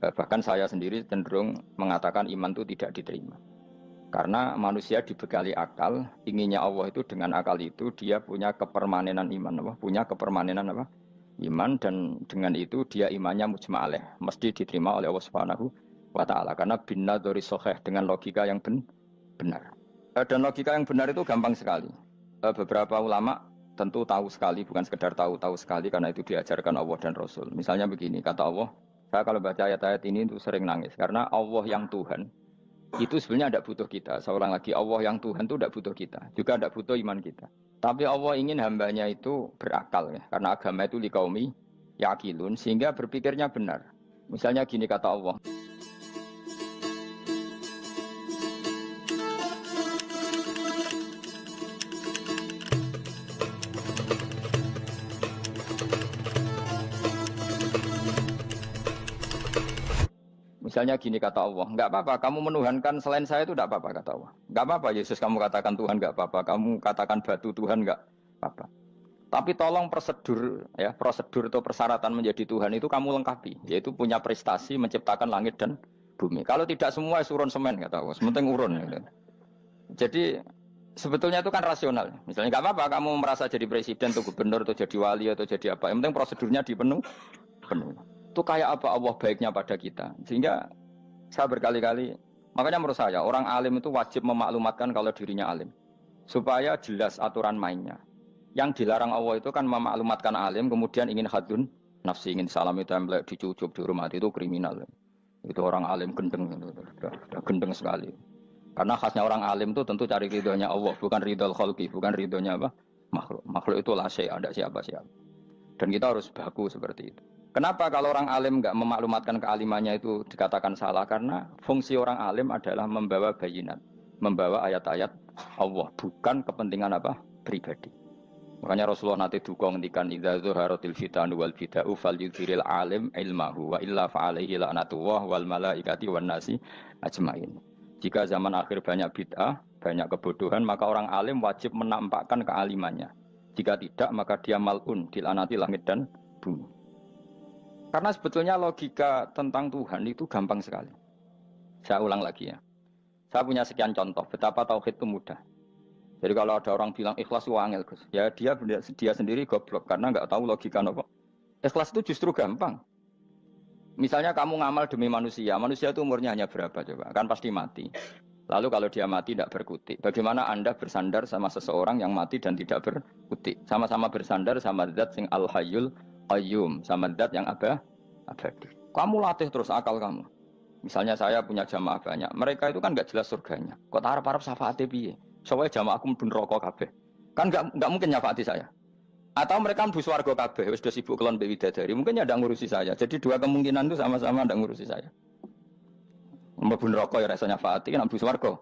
Bahkan saya sendiri cenderung mengatakan iman itu tidak diterima. Karena manusia dibekali akal, inginnya Allah itu dengan akal itu dia punya kepermanenan iman, apa? Punya kepermanenan apa? Iman, dan dengan itu dia imannya mujma'aleh, mesti diterima oleh Allah Subhanahu wa taala karena binna dari soheh dengan logika yang benar. Dan logika yang benar itu gampang sekali. Beberapa ulama tentu tahu sekali, bukan sekedar tahu sekali karena itu diajarkan Allah dan Rasul. Misalnya begini, kata Allah, saya kalau baca ayat-ayat ini itu sering nangis karena Allah yang Tuhan itu sebenarnya tidak butuh kita. Seorang lagi, Allah yang Tuhan itu tidak butuh kita, juga tidak butuh iman kita. Tapi Allah ingin hambanya itu berakal ya, karena agama itu liqaumi yaqilun, sehingga berpikirnya benar. Misalnya gini kata Allah. Misalnya gini kata Allah, enggak apa-apa, kamu menuhankan selain saya itu enggak apa-apa kata Allah. Enggak apa-apa Yesus kamu katakan Tuhan, enggak apa-apa, kamu katakan batu Tuhan, enggak apa-apa. Tapi tolong prosedur ya, prosedur atau persyaratan menjadi Tuhan itu kamu lengkapi, yaitu punya prestasi menciptakan langit dan bumi. Kalau tidak semua urun semen kata Allah, sementing urun gitu. Jadi sebetulnya itu kan rasional. Misalnya enggak apa-apa kamu merasa jadi presiden atau gubernur atau jadi wali atau jadi apa, yang penting prosedurnya dipenuhi. Itu kayak apa Allah baiknya pada kita. Sehingga saya berkali-kali, makanya menurut saya orang alim itu wajib memaklumatkan kalau dirinya alim, supaya jelas aturan mainnya. Yang dilarang Allah itu kan memaklumatkan alim kemudian ingin hadun nafsi, ingin salam itu template dicucuk dihormati, itu kriminal. Itu orang alim gendeng, sudah gendeng sekali. Karena khasnya orang alim itu tentu cari ridhonya Allah, bukan ridhol khalqi, bukan ridhonya apa? Makhluk. Makhluk itu la syai', ada siapa-siapa. Dan kita harus baku seperti itu. Kenapa kalau orang alim nggak memaklumatkan kealimannya itu dikatakan salah? Karena fungsi orang alim adalah membawa bayinat, membawa ayat-ayat Allah, bukan kepentingan apa? Pribadi. Makanya Rasulullah nanti duka ngendikan idza zuharatil fitanu wal bid'u falyudhiril alim ilmahu wa illa fa'alaihi la'natullah wal malaikati wan nasi ajmain. Jika zaman akhir banyak bid'ah, banyak kebodohan, maka orang alim wajib menampakkan kealimannya. Jika tidak, maka dia mal'un, dilaknati langit dan bumi. Karena sebetulnya logika tentang Tuhan itu gampang sekali. Saya ulang lagi ya. Saya punya sekian contoh betapa tauhid itu mudah. Jadi kalau ada orang bilang ikhlas itu angel, Gus, ya dia sendiri goblok karena nggak tahu logika apa. Ikhlas itu justru gampang. Misalnya kamu ngamal demi manusia, manusia itu umurnya hanya berapa coba? Kan pasti mati. Lalu kalau dia mati tidak berkutik, bagaimana Anda bersandar sama seseorang yang mati dan tidak berkutik? Sama-sama bersandar sama zat sing al-hayyul qayyum, sama zat yang abadi. Kamu latih terus akal kamu. Misalnya saya punya jamaah banyak, mereka itu kan nggak jelas surganya. Kok harap-harap syafaate piye? Soalnya jamaah aku mlebu neraka kabeh. Kan nggak mungkin nyafaati saya. Atau mereka mlebu swarga kabeh, wis do sibuk kelon mbek widadari. Mungkin ya ndak ngurusi saya. Jadi dua kemungkinan itu sama-sama ndak ngurusi saya. Mlebu neraka ya rasanya nyafaati, kan mlebu swarga.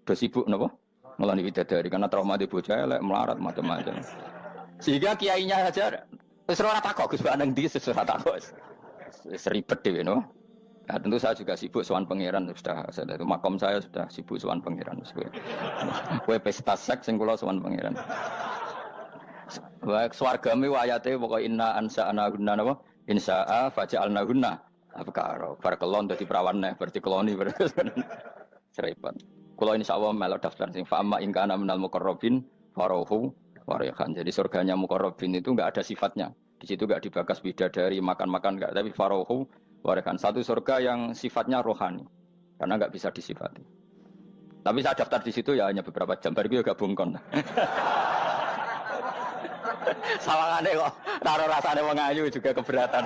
Do sibuk napa? Ngeloni widadari karena trauma di bocah elek, melarat macam-macam. Sehingga kiainya saja wis ora takok Gus nang ndi wis ora takok. Wis ribet dhewe no. Nah, tentu saya juga sibuk sowan pangeran sudah itu makom saya sudah sibuk sowan pangeran. Kowe pesta seks sing kula sowan pangeran. Wa swargame ayate pokoke inna ansa'ana gunna napa? Insa'a faja'alna gunna. Apa karo bar kelon dadi perawan neh berarti keloni serempet. Kula insyaallah melok daftar sing fa amma in kana minal muqarrabin farohu warihan. Jadi surganya muqarrabin itu enggak ada sifatnya. Di situ enggak dibakas bidadari, makan-makan enggak, tapi farohu warihan. Satu surga yang sifatnya rohani. Karena enggak bisa disifati. Tapi saya daftar di situ ya hanya beberapa jam, baru gue gabung kon. Sawangane kok taruh rasane wong ayu juga keberatan.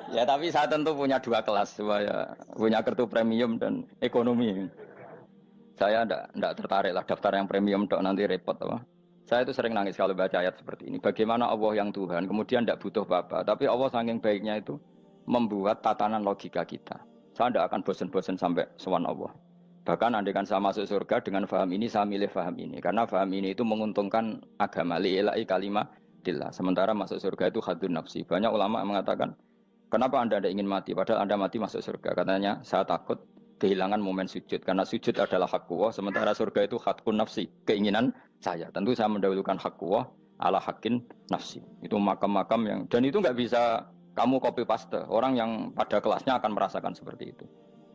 Ya tapi saya tentu punya dua kelas, saya punya kartu premium dan ekonomi. Saya enggak tertarik lah daftar yang premium dok, nanti repot apa. Saya itu sering nangis kalau baca ayat seperti ini. Bagaimana Allah yang Tuhan kemudian tidak butuh apa-apa, tapi Allah saking baiknya itu membuat tatanan logika kita. Saya tidak akan bosan-bosan sampai sowan Allah. Bahkan andaikan saya masuk surga dengan faham ini, saya milih faham ini. Karena faham ini itu menguntungkan agama. Li'ilai kalimatillah. Sementara masuk surga itu hadun nafsi. Banyak ulama mengatakan, kenapa Anda tidak ingin mati? Padahal Anda mati masuk surga. Katanya, saya takut kehilangan momen sujud. Karena sujud adalah hak Allah. Sementara surga itu hakun nafsi. Keinginan saya. Tentu saya mendahulukan hak Allah ala hakin nafsi. Itu makam-makam yang... Dan itu nggak bisa Kamu copy paste. Orang yang pada kelasnya akan merasakan seperti itu.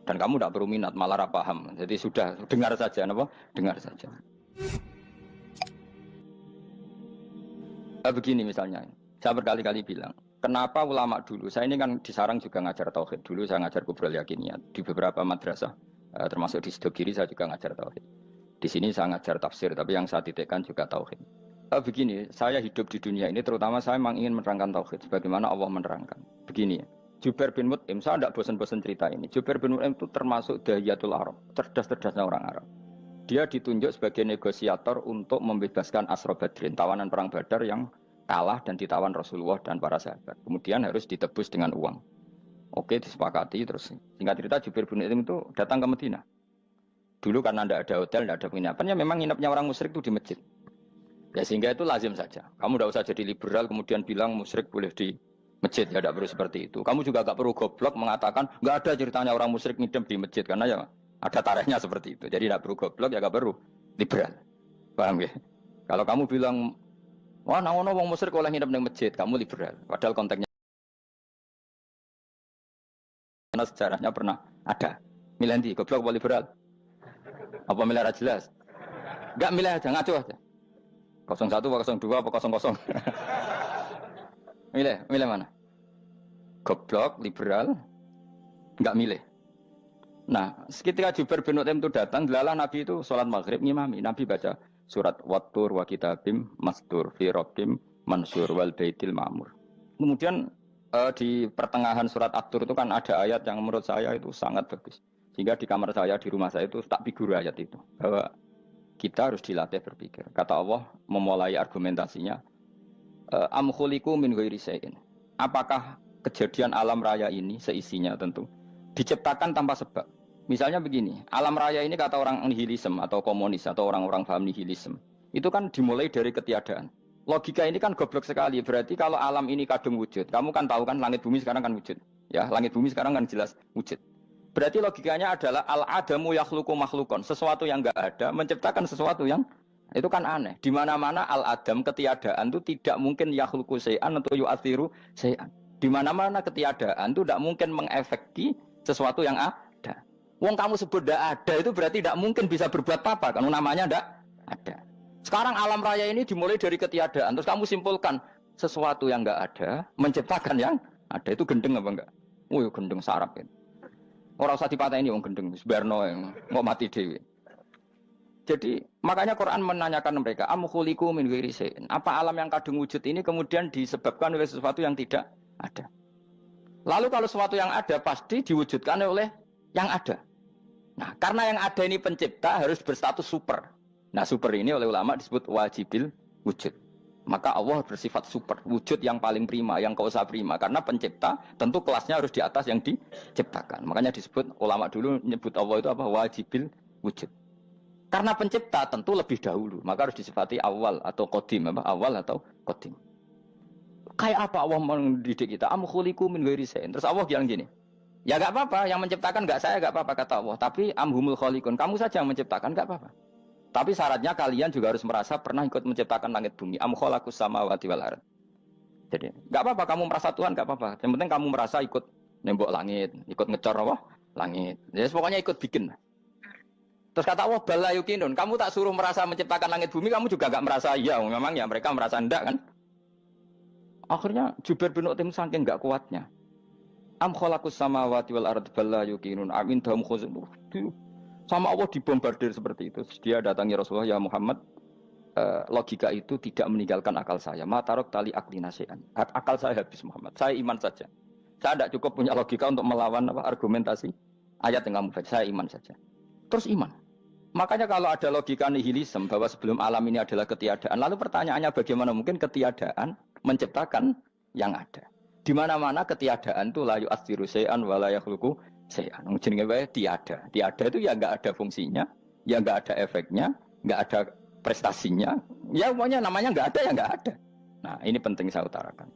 Dan kamu tidak perlu minat, malah paham. Jadi sudah dengar saja, apa? Dengar saja. Begini misalnya, saya berkali-kali bilang, kenapa ulama dulu, saya ini kan di Sarang juga ngajar tauhid, dulu saya ngajar kubrul yakiniyat, di beberapa madrasah, termasuk di Sidogiri saya juga ngajar tauhid. Di sini saya ngajar tafsir, tapi yang saya titikkan juga tauhid. Begini, saya hidup di dunia ini, terutama saya memang ingin menerangkan tauhid, sebagaimana Allah menerangkan. Begini ya, Jubair bin Mut'im, saya tidak bosan-bosan cerita ini, Jubair bin Mut'im itu termasuk dahiyatul Arab, cerdas-cerdasnya orang Arab. Dia ditunjuk sebagai negosiator untuk membebaskan Asra Badrin, tawanan perang Badar yang kalah dan ditawan Rasulullah dan para sahabat. Kemudian harus ditebus dengan uang. Oke, disepakati terus. Singkat cerita Jubair bin Mut'im itu datang ke Madinah. Dulu karena tidak ada hotel, tidak ada penginapan, ya memang nginepnya orang musyrik itu di masjid. Ya sehingga itu lazim saja. Kamu tidak usah jadi liberal kemudian bilang musyrik boleh di masjid, ya tidak perlu seperti itu. Kamu juga tidak perlu goblok mengatakan nggak ada ceritanya orang musyrik nginep di masjid karena ya ada tarehnya seperti itu. Jadi tidak perlu goblok, ya tidak perlu liberal. Paham ya? Kalau kamu bilang, wah nangono wong musyrik oleh nginep di masjid, kamu liberal. Padahal konteksnya karena sejarahnya pernah ada. Milih di goblok apa liberal? Apa milih jelas? Enggak milih aja, ngaco aja. 01 apa 02 apa 00. Milih mana? Goblok, liberal, enggak milih. Nah, ketika Jubair bin Mut'im itu datang, delalah Nabi itu sholat maghrib ngimami. Nabi baca surat Wattur wa kitabim mastur fi rabbim mansur wal baitil ma'mur. Kemudian di pertengahan surat At-Tur itu kan ada ayat yang menurut saya itu sangat bagus. Sehingga di kamar saya, di rumah saya itu tak figur ayat itu. Bahwa kita harus dilatih berpikir. Kata Allah memulai argumentasinya, am khuliqu min ghairi syai'in. Apakah kejadian alam raya ini seisinya tentu diciptakan tanpa sebab. Misalnya begini, alam raya ini kata orang nihilisme atau komunis atau orang-orang paham nihilisme, itu kan dimulai dari ketiadaan. Logika ini kan goblok sekali. Berarti kalau alam ini kadung wujud, kamu kan tahu kan langit bumi sekarang kan wujud. Ya, langit bumi sekarang kan jelas wujud. Berarti logikanya adalah al-adamu yakhluqu makhlukon, sesuatu yang enggak ada menciptakan sesuatu yang itu kan aneh. Di mana-mana al-adam ketiadaan itu tidak mungkin yakhluqu syai'an atau yu'athiru syai'an. Di mana-mana ketiadaan itu tidak mungkin mengefeki sesuatu yang ada. Wong kamu sebut tidak ada itu berarti tidak mungkin bisa berbuat apa-apa karena namanya tidak ada. Sekarang alam raya ini dimulai dari ketiadaan. Terus kamu simpulkan sesuatu yang enggak ada menciptakan yang ada, itu gendeng apa enggak? Oh, gendeng sarap itu. Orang usah dipatahin wong gendeng, sebarno yang mau mati dewi. Jadi makanya Quran menanyakan mereka, am khuliqu min ghairi syai'in. Apa alam yang kadung wujud ini kemudian disebabkan oleh sesuatu yang tidak ada? Lalu kalau sesuatu yang ada pasti diwujudkan oleh yang ada. Nah, karena yang ada ini pencipta harus berstatus super. Nah, super ini oleh ulama disebut wajibil wujud. Maka Allah bersifat super, wujud yang paling prima, yang kausa prima. Karena pencipta tentu kelasnya harus di atas yang diciptakan. Makanya disebut, ulama dulu menyebut Allah itu apa? Wajibil wujud. Karena pencipta tentu lebih dahulu. Maka harus disifati awal atau qadim. Awal atau qadim. Kayak apa Allah mendidik kita? Am khuliqu min ghairi syai'in. Terus Allah bilang gini, ya gak apa-apa, yang menciptakan gak saya, gak apa-apa kata Allah. Tapi amhumul khaliqun, kamu saja yang menciptakan, gak apa-apa. Tapi syaratnya kalian juga harus merasa pernah ikut menciptakan langit bumi. Am khalaqus samawati wal ardh. Jadi, enggak apa-apa kamu merasa Tuhan, enggak apa-apa. Yang penting kamu merasa ikut nembok langit, ikut ngecor apa? Langit. Jadi pokoknya ikut bikin. Terus kata Allah, bala yukinun, kamu tak suruh merasa menciptakan langit bumi, kamu juga enggak merasa iya. Memang ya mereka merasa enggak kan? Akhirnya Jubair bin Mut'im saking enggak kuatnya. Am khalaqus samawati wal ardh bala yukinun amin dahum khuzun. Sama Allah dibombardir seperti itu. Dia datangi Rasulullah, ya Muhammad, logika itu tidak meninggalkan akal saya. Matarok tali akli nasian. Akal saya habis Muhammad. Saya iman saja. Saya tidak cukup punya logika untuk melawan argumentasi ayat yang kamu baca. Saya iman saja. Terus iman. Makanya kalau ada logika nihilisme bahwa sebelum alam ini adalah ketiadaan, lalu pertanyaannya bagaimana mungkin ketiadaan menciptakan yang ada? Di mana-mana ketiadaan itu la yu'atsiru syai'an wa la yakhluqu syai'an. Jenenge wae tiada. Tiada itu ya enggak ada fungsinya, ya enggak ada efeknya, enggak ada prestasinya. Ya pokoknya namanya enggak ada ya enggak ada. Nah, ini penting saya utarakan.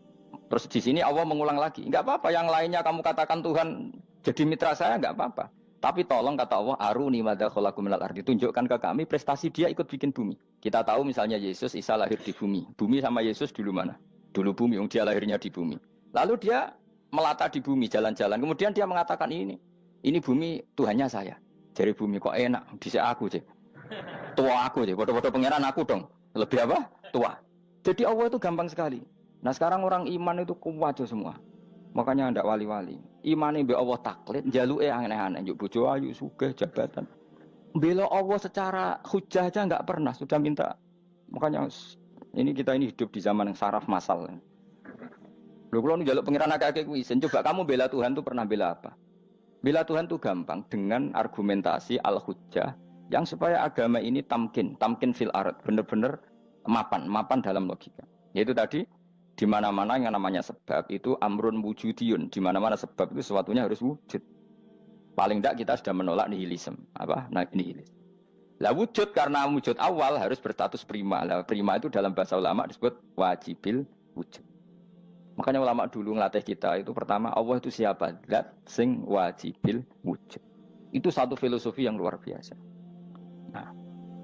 Terus di sini Allah mengulang lagi, enggak apa-apa yang lainnya kamu katakan Tuhan jadi mitra saya enggak apa-apa. Tapi tolong kata Allah, aruni madza khalaqu minal ardi, tunjukkan ke kami prestasi dia ikut bikin bumi. Kita tahu misalnya Yesus, Isa lahir di bumi. Bumi sama Yesus dulu mana? Dulu bumi, dia lahirnya di bumi. Lalu dia melata di bumi, jalan-jalan. Kemudian dia mengatakan ini bumi Tuhannya saya. Jadi bumi kok enak, dhisik aku sih. Tua aku sih, bodoh-bodoh pangeran aku dong. Lebih apa? Tua. Jadi Allah itu gampang sekali. Nah sekarang orang iman itu kuat semua. Makanya ndak wali-wali. Imane mbek Allah taklid, njaluke aneh-aneh, njuk bojo ayu, sugih, jabatan. Bela Allah secara hujah aja enggak pernah, sudah minta. Makanya kita hidup di zaman yang saraf masal. Lho kula njaluk pangeran akeh-akeh kuwi, coba kamu bela Tuhan tuh pernah bela apa? Bela Tuhan tuh gampang dengan argumentasi al-hujjah yang supaya agama ini tamkin fil ard, benar-benar mapan dalam logika. Yaitu tadi di mana-mana yang namanya sebab itu amrun wujudiyun, di mana-mana sebab itu sesuatunya harus wujud. Paling tidak kita sudah menolak nihilisme. Apa? Nah, nihilis. Lah wujud karena wujud awal harus berstatus prima. Lah prima itu dalam bahasa ulama disebut wajibil wujud. Makanya ulama dulu ngelatih kita itu pertama Allah itu siapa? Zat sing wajibil wujud. Itu satu filosofi yang luar biasa. Nah,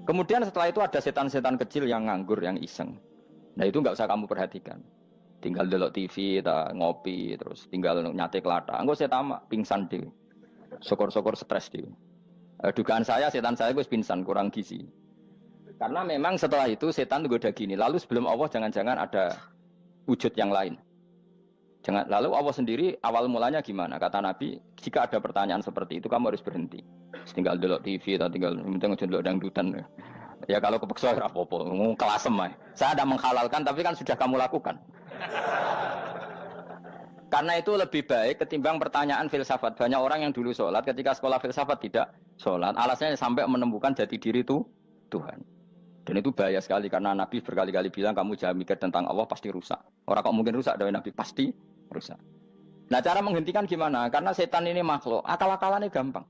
kemudian setelah itu ada setan-setan kecil yang nganggur, yang iseng. Nah itu nggak usah kamu perhatikan. Tinggal delok TV, ngopi, terus tinggal nyate kelata. Enggak saya tamak, pingsan deh. Sokor-sokor stres deh. Dugaan saya setan saya gue pingsan, kurang gizi. Karena memang setelah itu setan itu udah gini. Lalu sebelum Allah jangan-jangan ada wujud yang lain. Lalu Allah sendiri awal mulanya gimana? Kata Nabi, jika ada pertanyaan seperti itu kamu harus berhenti. Tinggal delok TV atau tinggal delok dangdutan. Ya kalau kepeksa apa-apa, kelasem ae. Saya ada menghalalkan tapi kan sudah kamu lakukan. Karena itu lebih baik ketimbang pertanyaan filsafat. Banyak orang yang dulu sholat ketika sekolah filsafat tidak sholat. Alasannya sampai menemukan jati diri itu Tuhan. Dan itu bahaya sekali karena Nabi berkali-kali bilang kamu jangan mikir tentang Allah pasti rusak. Orang kok mungkin rusak dari Nabi pasti rusak. Nah cara menghentikan gimana? Karena setan ini makhluk, akal-akalannya gampang.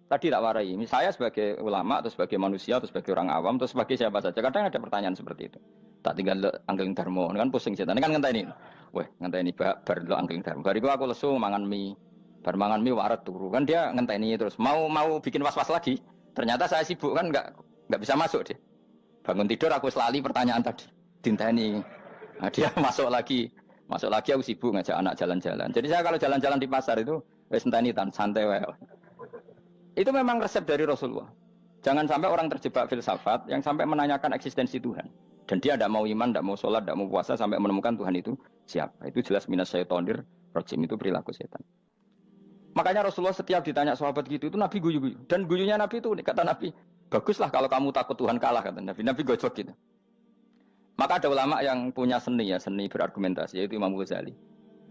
Tadi tak warai, saya sebagai ulama, atau sebagai manusia, atau sebagai orang awam, atau sebagai siapa saja. Kadang ada pertanyaan seperti itu. Tak tinggal anggeling dharma, kan pusing setan. Ini kan ngenteni. Weh, ngenteni bar lo anggeling dharma. Bariku aku lesu mangan mie. Bar mangan mie waret turu. Kan dia ngenteni terus. Mau bikin was-was lagi. Ternyata saya sibuk kan enggak bisa masuk dia. Bangun tidur aku selali pertanyaan tadi. Dinteni. Nah, dia masuk lagi aku sibuk ngajak anak jalan-jalan. Jadi saya kalau jalan-jalan di pasar itu wis enteni tan santai wae. Itu memang resep dari Rasulullah. Jangan sampai orang terjebak filsafat yang sampai menanyakan eksistensi Tuhan. Dan dia tidak mau iman, tidak mau sholat, tidak mau puasa sampai menemukan Tuhan itu siapa. Itu jelas minas syaitonir rajim, itu perilaku setan. Makanya Rasulullah setiap ditanya sahabat gitu itu Nabi guyu-guyu. Dan guyunya Nabi itu kata Nabi, baguslah kalau kamu takut Tuhan kalah kata Nabi. Nabi gojok gitu. Maka ada ulama yang punya seni berargumentasi yaitu Imam Ghazali.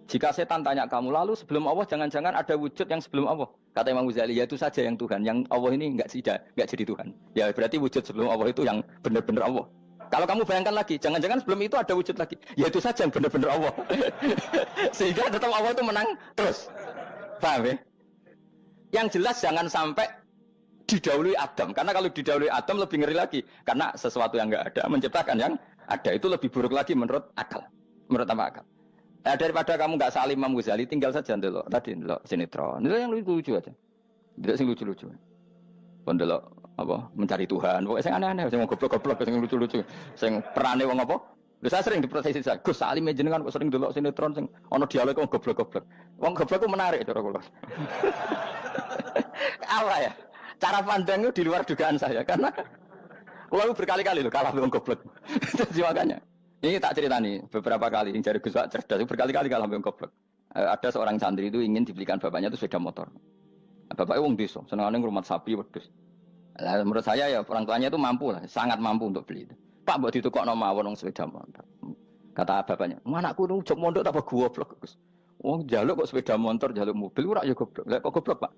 Jika setan tanya kamu lalu sebelum Allah jangan-jangan ada wujud yang sebelum Allah. Kata Imam Ghazali, ya itu saja yang Tuhan. Yang Allah ini enggak jadi Tuhan. Ya berarti wujud sebelum Allah itu yang benar-benar Allah. Kalau kamu bayangkan lagi, jangan-jangan sebelum itu ada wujud lagi. Ya itu saja yang benar-benar Allah. Sehingga tetap Allah itu menang terus. Paham ya? Yang jelas jangan sampai didahului Adam. Karena kalau didahului Adam lebih ngeri lagi. Karena sesuatu yang enggak ada menciptakan yang ada. Itu lebih buruk lagi menurut akal. Menurut apa akal? Daripada kamu nggak salim Imam Ghazali, tinggal saja ndelok. Tadi ndelok sinetron. Itu yang lucu aja. Ndelok sing lucu-lucu. Ndelok apa? Mencari Tuhan. Pokoknya sing aneh-aneh, sing goblok-goblok, sing lucu-lucu, sing perane wong apa? Lha saya sering diprotes saya. Gus Salim jenengan kok sering ndelok sinetron sing ana dialog wong goblok-goblok. Wong goblok ku menarik cara kula. Apa ya? Cara pandang itu di luar dugaan saya karena kula berkali-kali lho kalah wong goblok. Jadi makanya ini tak cerita nih, beberapa kali yang jari Gus Wak cerdas, berkali-kali kalah sampai goblok. Ada seorang santri itu ingin dibelikan bapaknya itu sepeda motor. Bapaknya wong desa, senengane ngrumat sapi wedhus. Lah menurut saya ya orang tuanya itu mampu lah, sangat mampu untuk beli itu. Pak mbok ditukokno mawon wong sepeda motor. Kata bapaknya, "Anakku nu jok mondok tak goblok, Gus." Wong njaluk kok sepeda motor, njaluk mobil ora ya goblok. Lah kok goblok, Pak?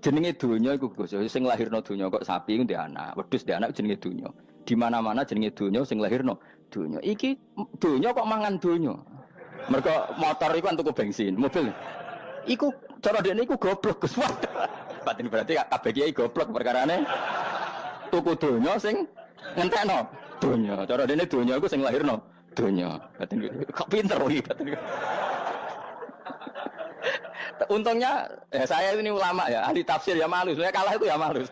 Jenenge donya iku Gus, sing lahirno donya kok sapi ku ndek anak, wedhus ndek anak jenenge donya. Di mana-mana jenenge donya sing lahirno donya. Iki donya kok mangan donya. Mergo motor iku kan tuku bensin, mobil. Iku cara dekne iku goblok Gus. Batin berarti kabeh kiai goblok perkarane tuku donya sing ngentekno donya. Cara dekne donya iku sing lahirno donya. Batin kok pinter iki batin. Untungnya saya ini ulama ya, ahli tafsir ya malu. Saya kalah itu ya malu.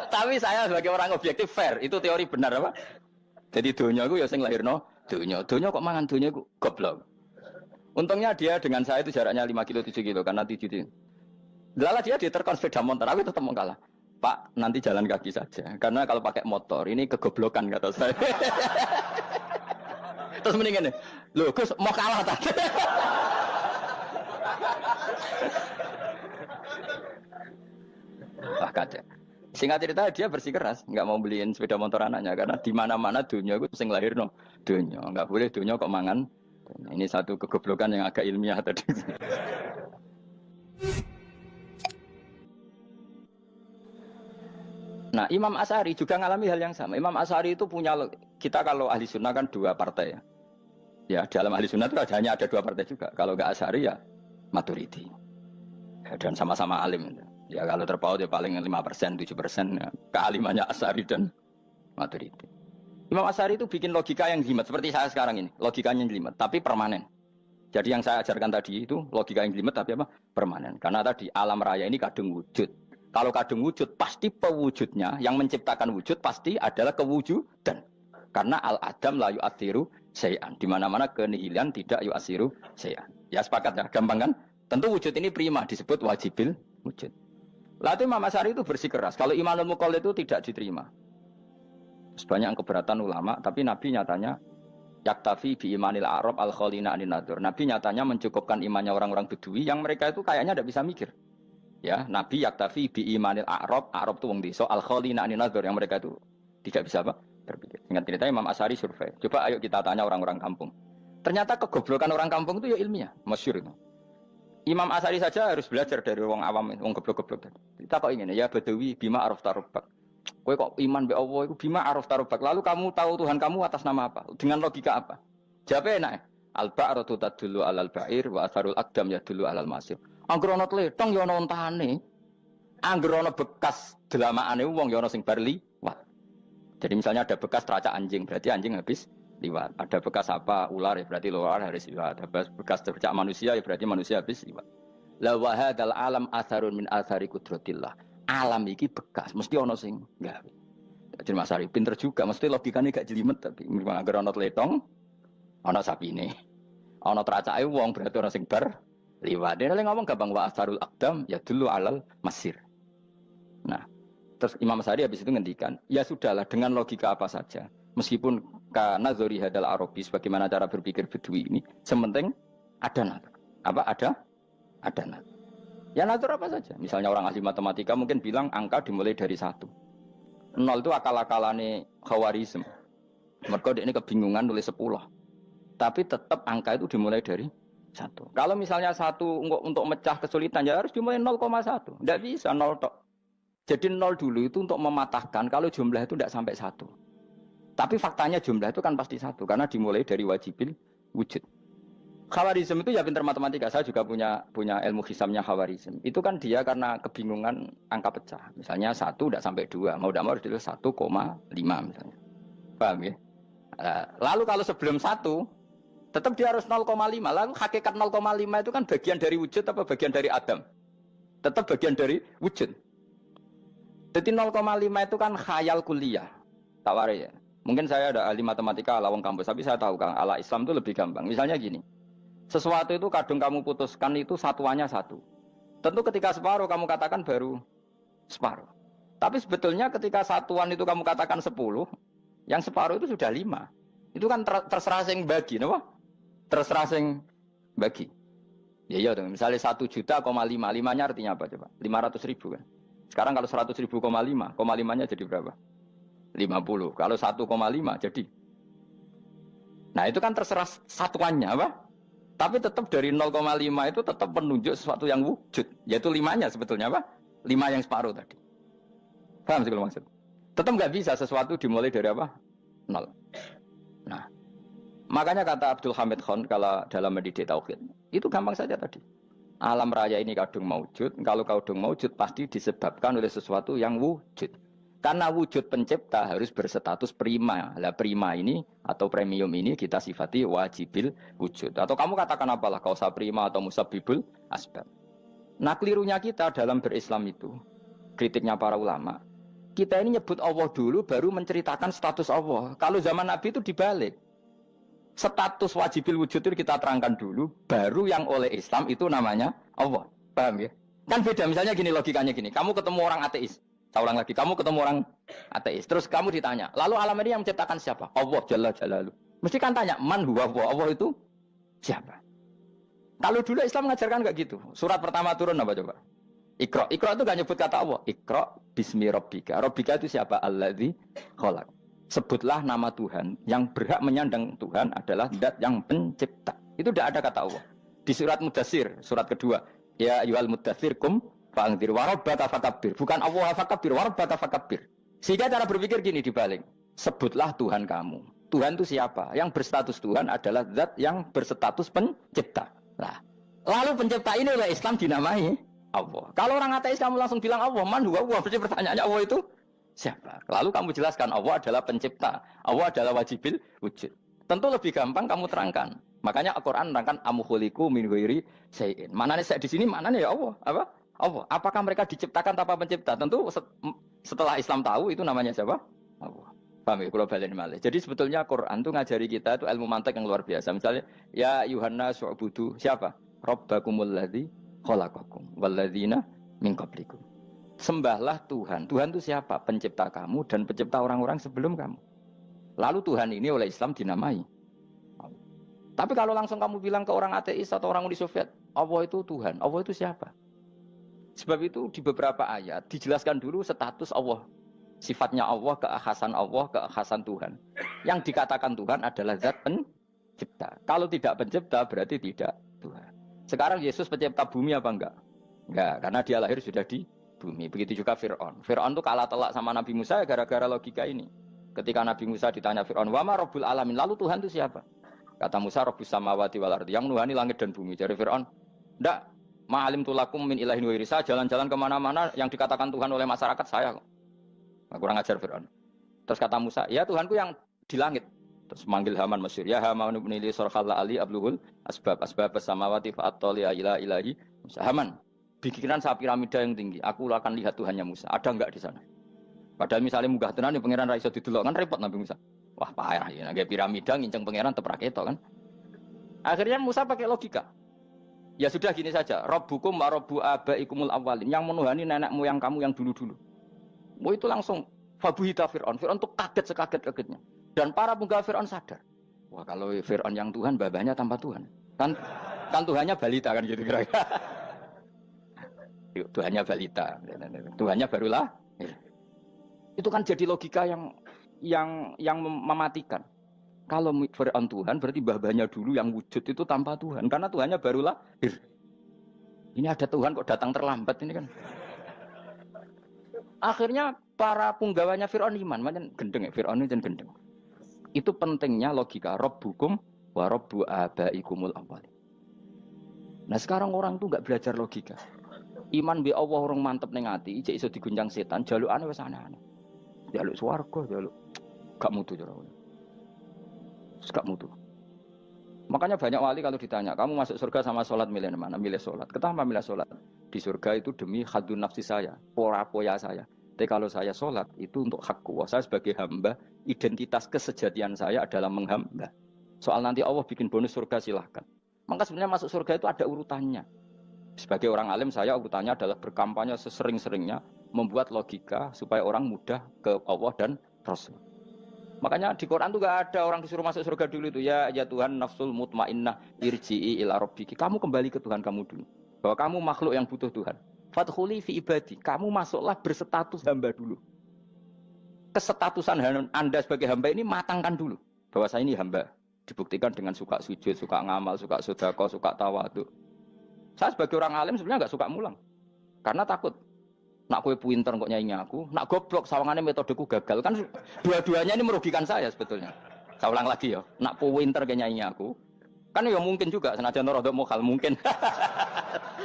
Tapi saya sebagai orang objektif fair, itu teori benar apa? Jadi donya itu ya sing lahirno donya. Donya kok mangan donya iku goblok. Untungnya dia dengan saya itu jaraknya 5 kilo 7 kilo karena 7 kilo. Lala dia diterkon sepeda motor, aku tetap mau kalah. Pak, nanti jalan kaki saja. Karena kalau pakai motor ini kegoblokan kata saya. Terus mendingan nih, loh Gus mau kalah tadi. Wah kacau. Singkat cerita dia bersikeras, nggak mau beliin sepeda motor anaknya karena di mana-mana dunia itu sing lahir no dunia, nggak boleh dunia kok mangan. Ini satu kegoblokan yang agak ilmiah tadi. Nah, Imam Asy'ari juga ngalami hal yang sama. Imam Asy'ari itu punya, kita kalau ahli sunnah kan dua partai ya. Ya dalam ahli sunnah itu hanya ada dua partai juga. Kalau nggak Asy'ari ya Maturidi. Ya, dan sama-sama alim. Ya kalau terpaut ya paling 5%, 7% ya. Kealimannya Asy'ari dan Maturidi. Imam Asy'ari itu bikin logika yang jelimet seperti saya sekarang ini. Logikanya yang jelimet, tapi permanen. Jadi yang saya ajarkan tadi itu logika yang jelimet tapi apa? Permanen. Karena tadi alam raya ini kadung wujud. Kalau kadung wujud pasti pewujudnya yang menciptakan wujud pasti adalah kewujudan. Karena al-adam la yu'athiru syai'an. Di mana-mana kenihilan tidak yu'athiru syai'an. Ya sepakat ya, gampang kan? Tentu wujud ini prima disebut wajibil wujud. Lalu Imam Asy'ari itu bersikeras. Kalau imanul muqallid itu tidak diterima. Sebanyak keberatan ulama, tapi Nabi nyatanya yaktafi bi imanil Arab al-khalina anin nadur. Nabi nyatanya mencukupkan imannya orang-orang Bedui yang mereka itu kayaknya tidak bisa mikir. Ya, Nabi yaktafi bi imanil Arab itu wong desa al-khalina anin nadur yang mereka itu tidak bisa apa? Berpikir. Ingat cerita Imam Asy'ari survei. Coba ayo kita tanya orang-orang kampung. Ternyata kegoblokan orang kampung itu ya ilmiah, masyhur itu. Imam Asy'ari saja harus belajar dari wong awam, wong goblok-goblok tadi. Kita kok ingin ya Badawi bima araf tarubak. Kowe kok iman be Allah itu bima araf tarubak. Lalu kamu tahu Tuhan kamu atas nama apa? Dengan logika apa? Jawabnya enak. Al-ba'ratu tadullu 'alal ba'ir wa atharul aqdam yadullu 'alal masir. Angger ana tletong ya ana ontane. Angger ana bekas delamaane wong ya ana sing bar liwat. Jadi misalnya ada bekas teracak anjing, berarti anjing habis liwat. Ada bekas apa ular ya berarti ular harus liwat. Ada bekas tercak manusia ya berarti manusia habis liwat. La wa hadzal alam atharun min athari qudratillah. Alam iki bekas mesti ana sing gawe. Jadi Mas Ari pinter juga, mesti logikane gak jelimet tapi memang agar ana tletong ana sapine. Ana teracake wong berarti ana sing bar liwat. Dia ngomong gampang wa atharul aqdam ya dulu alal masir. Nah, terus Imam Asy'ari habis itu ngendikan, ya sudahlah dengan logika apa saja. Meskipun karena zori hadal Arabi sebagaimana cara berpikir Bedui ini, sementing ada natur. Apa ada? Ada natur. Ya natur apa saja. Misalnya orang ahli matematika mungkin bilang angka dimulai dari 1. 0 itu akal-akalane Khawarizm. Mereka ini kebingungan nulis 10. Tapi tetap angka itu dimulai dari 1. Kalau misalnya 1 untuk mecah kesulitan ya harus dimulai 0,1. Tidak bisa 0 tok. Jadi 0 dulu itu untuk mematahkan kalau jumlah itu tidak sampai 1. Tapi faktanya jumlah itu kan pasti 1 karena dimulai dari wajibil wujud. Khawarizm itu ya pintar matematika. Saya juga punya ilmu hisamnya Khawarizm. Itu kan dia karena kebingungan angka pecah. Misalnya 1 tidak sampai 2. Mau tidak mau harus ditulis 1,5 misalnya. Paham ya? Lalu kalau sebelum 1 tetap dia harus 0,5. Lalu hakikat 0,5 itu kan bagian dari wujud apa bagian dari Adam? Tetap bagian dari wujud. Jadi 0,5 itu kan khayal kuliah. Tawari ya. Mungkin saya ada ahli matematika ala wong kampus, tapi saya tahu Kang, ala Islam itu lebih gampang. Misalnya gini. Sesuatu itu kadung kamu putuskan itu satuannya 1. Tentu ketika separuh kamu katakan baru separuh. Tapi sebetulnya ketika satuan itu kamu katakan 10, yang separuh itu sudah 5. Itu kan terserah sing bagi, no? Terserah sing bagi. Ya iya dong, misalnya 1 juta, 5, 5-nya artinya apa coba? 500 ribu kan? Sekarang kalau 100 ribu, 5-nya jadi berapa? 50. Kalau 1,5 jadi. Nah itu kan terserah satuannya apa? Tapi tetap dari 0,5 itu tetap menunjuk sesuatu yang wujud. Yaitu 5-nya sebetulnya apa? 5 yang separuh tadi. Paham sih kalau maksud? Tetap nggak bisa sesuatu dimulai dari apa? 0. Nah, makanya kata Abdul Hamid Khan kalau dalam mendidik tauhid, itu gampang saja tadi. Alam raya ini kadung maujud, kalau kadung maujud pasti disebabkan oleh sesuatu yang wujud. Karena wujud pencipta harus berstatus prima. Lah prima ini atau premium ini kita sifati wajibil wujud. Atau kamu katakan apalah kausa prima atau musabibul asbab. Nah kelirunya kita dalam berislam itu, kritiknya para ulama, kita ini nyebut Allah dulu baru menceritakan status Allah. Kalau zaman Nabi itu dibalik. Status wajibil wujud itu kita terangkan dulu, baru yang oleh Islam itu namanya Allah. Paham ya? Kan beda, misalnya gini logikanya gini, kamu ketemu orang ateis, saya ulang lagi, kamu ketemu orang ateis, terus kamu ditanya, lalu alam ini yang menciptakan siapa? Allah Jalla Jalaluh. Mesti kan tanya, man huwa Allah, Allah itu siapa? Kalau dulu Islam mengajarkan enggak gitu. Surat pertama turun apa coba? Iqra. Iqra itu enggak nyebut kata Allah. Iqra bismi rabbika. Rabbika itu siapa? Alladzi khalaq. Sebutlah nama Tuhan. Yang berhak menyandang Tuhan adalah zat yang pencipta. Itu tidak ada kata Allah. Di surat Mudatsir, surat kedua. Ya ayyuhal mudatsir kum fa'anzir wa rabbaka fakabbir. Bukan Allah fakabbir, wa rabbaka fakabbir. Sehingga cara berpikir gini dibalik. Sebutlah Tuhan kamu. Tuhan itu siapa? Yang berstatus Tuhan adalah zat yang berstatus pencipta. Nah, lalu pencipta ini oleh Islam dinamai Allah. Kalau orang ateis kamu langsung bilang Allah, man huwa Allah. Berarti pertanyaannya Allah itu siapa? Lalu kamu jelaskan Allah adalah pencipta, Allah adalah wajibil wujud. Tentu lebih gampang kamu terangkan. Makanya Al-Qur'an menerangkan amkhuliqu min ghairi syai'in. Manane saya di sini manane ya Allah. Apa? Allah. Apakah mereka diciptakan tanpa pencipta? Tentu setelah Islam tahu itu namanya siapa? Allah. Paham ya? Kalau balen malih. Jadi sebetulnya Quran itu ngajari kita itu ilmu mantik yang luar biasa. Misalnya ya Yuhanna su'budu siapa? Rabbakumul ladzi khalaqakum walladzina min qablikum. Sembahlah Tuhan. Tuhan itu siapa? Pencipta kamu dan pencipta orang-orang sebelum kamu. Lalu Tuhan ini oleh Islam dinamai. Tapi kalau langsung kamu bilang ke orang ateis atau orang Uni Soviet, Allah itu Tuhan. Allah itu siapa? Sebab itu di beberapa ayat dijelaskan dulu status Allah. Sifatnya Allah, keakhasan Allah, keakhasan Tuhan. Yang dikatakan Tuhan adalah zat pencipta. Kalau tidak pencipta berarti tidak Tuhan. Sekarang Yesus pencipta bumi apa enggak? Enggak, karena dia lahir sudah di bumi. Begitu juga Fir'aun. Fir'aun itu kalah telak sama Nabi Musa gara-gara logika ini. Ketika Nabi Musa ditanya Fir'aun, wa ma rabbul alamin? Lalu Tuhan itu siapa? Kata Musa, rabbus samawati wal ardi, yang menuhani langit dan bumi. Jadi Fir'aun, enggak, ma'alim tulakum min ilahin wa irisa, jalan-jalan kemana-mana yang dikatakan Tuhan oleh masyarakat saya kok. Nah, kurang ajar Fir'aun. Terus kata Musa, ya Tuhanku yang di langit. Terus manggil Haman Mesir, ya Haman ibn Ili sorkhalla ali abluhul asbab samawati fa'attoli ila ilahi Musa. Haman, bikinan saya piramida yang tinggi, aku akan lihat Tuhannya Musa. Ada enggak di sana? Padahal misalnya munggah tenan pangeran ra iso didelok kan repot Nabi Musa. Wah payah ya, nggak piramida nginceng pangeran teprak itu kan. Akhirnya Musa pakai logika. Ya sudah gini saja, Rabbukum wa rabbu abaikumul awwalin, yang menuhani nenek moyang kamu yang dulu-dulu. Mau itu langsung fabuhita Fir'aun. Fir'aun tuh kaget sekaget-kagetnya. Dan para penggawa Fir'aun sadar. Wah kalau Fir'aun yang Tuhan, babanya tanpa Tuhan. Kan Tuhannya balita kan gitu kira-kira. Tuhannya balita. Tuhannya barulah. Itu kan jadi logika yang mematikan. Kalau Fir'aun Tuhan berarti babanya dulu yang wujud itu tanpa Tuhan. Karena Tuhannya baru lahir. Ini ada Tuhan kok datang terlambat ini kan. Akhirnya para penggawanya Fir'aun iman. Macam gendeng ya, Fir'aun itu gendeng. Itu pentingnya logika. Rabbukum wa rabbu abaikumul awwalin. Nah sekarang orang tuh nggak belajar logika. Iman bi Allah orang mantep ning ati, cek iso diguncang setan, jalukane wis aneh-aneh. Jaluk swarga, jaluk gak mutu cara. Gak mutu. Makanya banyak wali kalau ditanya, kamu masuk surga sama sholat milih mana? Milih sholat. Kenapa milih sholat? Di surga itu demi khadun nafsi saya, pora-poya saya. Tapi kalau saya sholat itu untuk hakku. Saya sebagai hamba, identitas kesejatian saya adalah menghamba. Soal nanti Allah bikin bonus surga silahkan. Maka sebenarnya masuk surga itu ada urutannya. Sebagai orang alim saya urutannya adalah berkampanye sesering-seringnya, membuat logika supaya orang mudah ke Allah dan Rasul. Makanya di Quran tuh gak ada orang disuruh masuk surga dulu itu ya Tuhan nafsul mutmainnah irji'i ila rabbiki. Kamu kembali ke Tuhan kamu dulu. Bahwa kamu makhluk yang butuh Tuhan. Fadkhuli fi ibadi. Kamu masuklah berstatus hamba dulu. Kesetatusan Anda sebagai hamba ini matangkan dulu. Bahwa saya ini hamba. Dibuktikan dengan suka sujud, suka ngamal, suka sedekah, suka tawadhu. Saya sebagai orang alim sebenarnya gak suka mulang. Karena takut. Nak kue pinter kok nyanyi aku, nak goblok sawangannya metodeku gagal kan dua-duanya ini merugikan saya sebetulnya. Saya ulang lagi ya, nak pinter kayak nyanyi aku, kan ya mungkin juga senajan rodok mokal mungkin,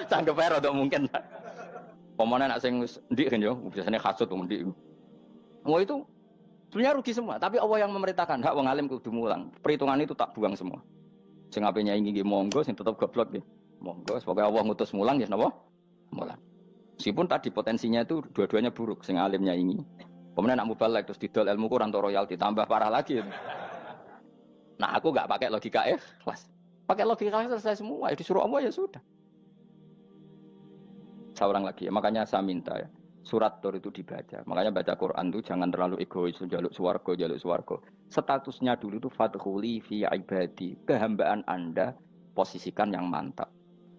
sanggup aja rodok mungkin. Pemenang nak sing ndik kan yo, biasanya hasut ndik. Mau itu sebenarnya rugi semua, tapi Allah yang memerintahkan hak wong alim kudu mulang. Perhitungan itu tak buang semua. Sing ape nyanyi nggih monggo, sing tetep goblok nggih monggo. Semoga Allah ngutus mulang ya napa? Mulang. Meskipun tadi potensinya itu dua-duanya buruk, sing alimnya ini. Kemudian nak mubalek terus didol ilmu kurang royalti tambah parah lagi. Nah, aku nggak pakai logika ikhlas. Pakai logika selesai semua. Disuruh Allah ya sudah. Seorang lagi ya. Makanya saya minta ya. Surat Tur itu dibaca. Makanya baca Quran itu jangan terlalu egois, jaluk swarga. Statusnya dulu itu fadkhuli fi ibadi. Kehambaan Anda posisikan yang mantap.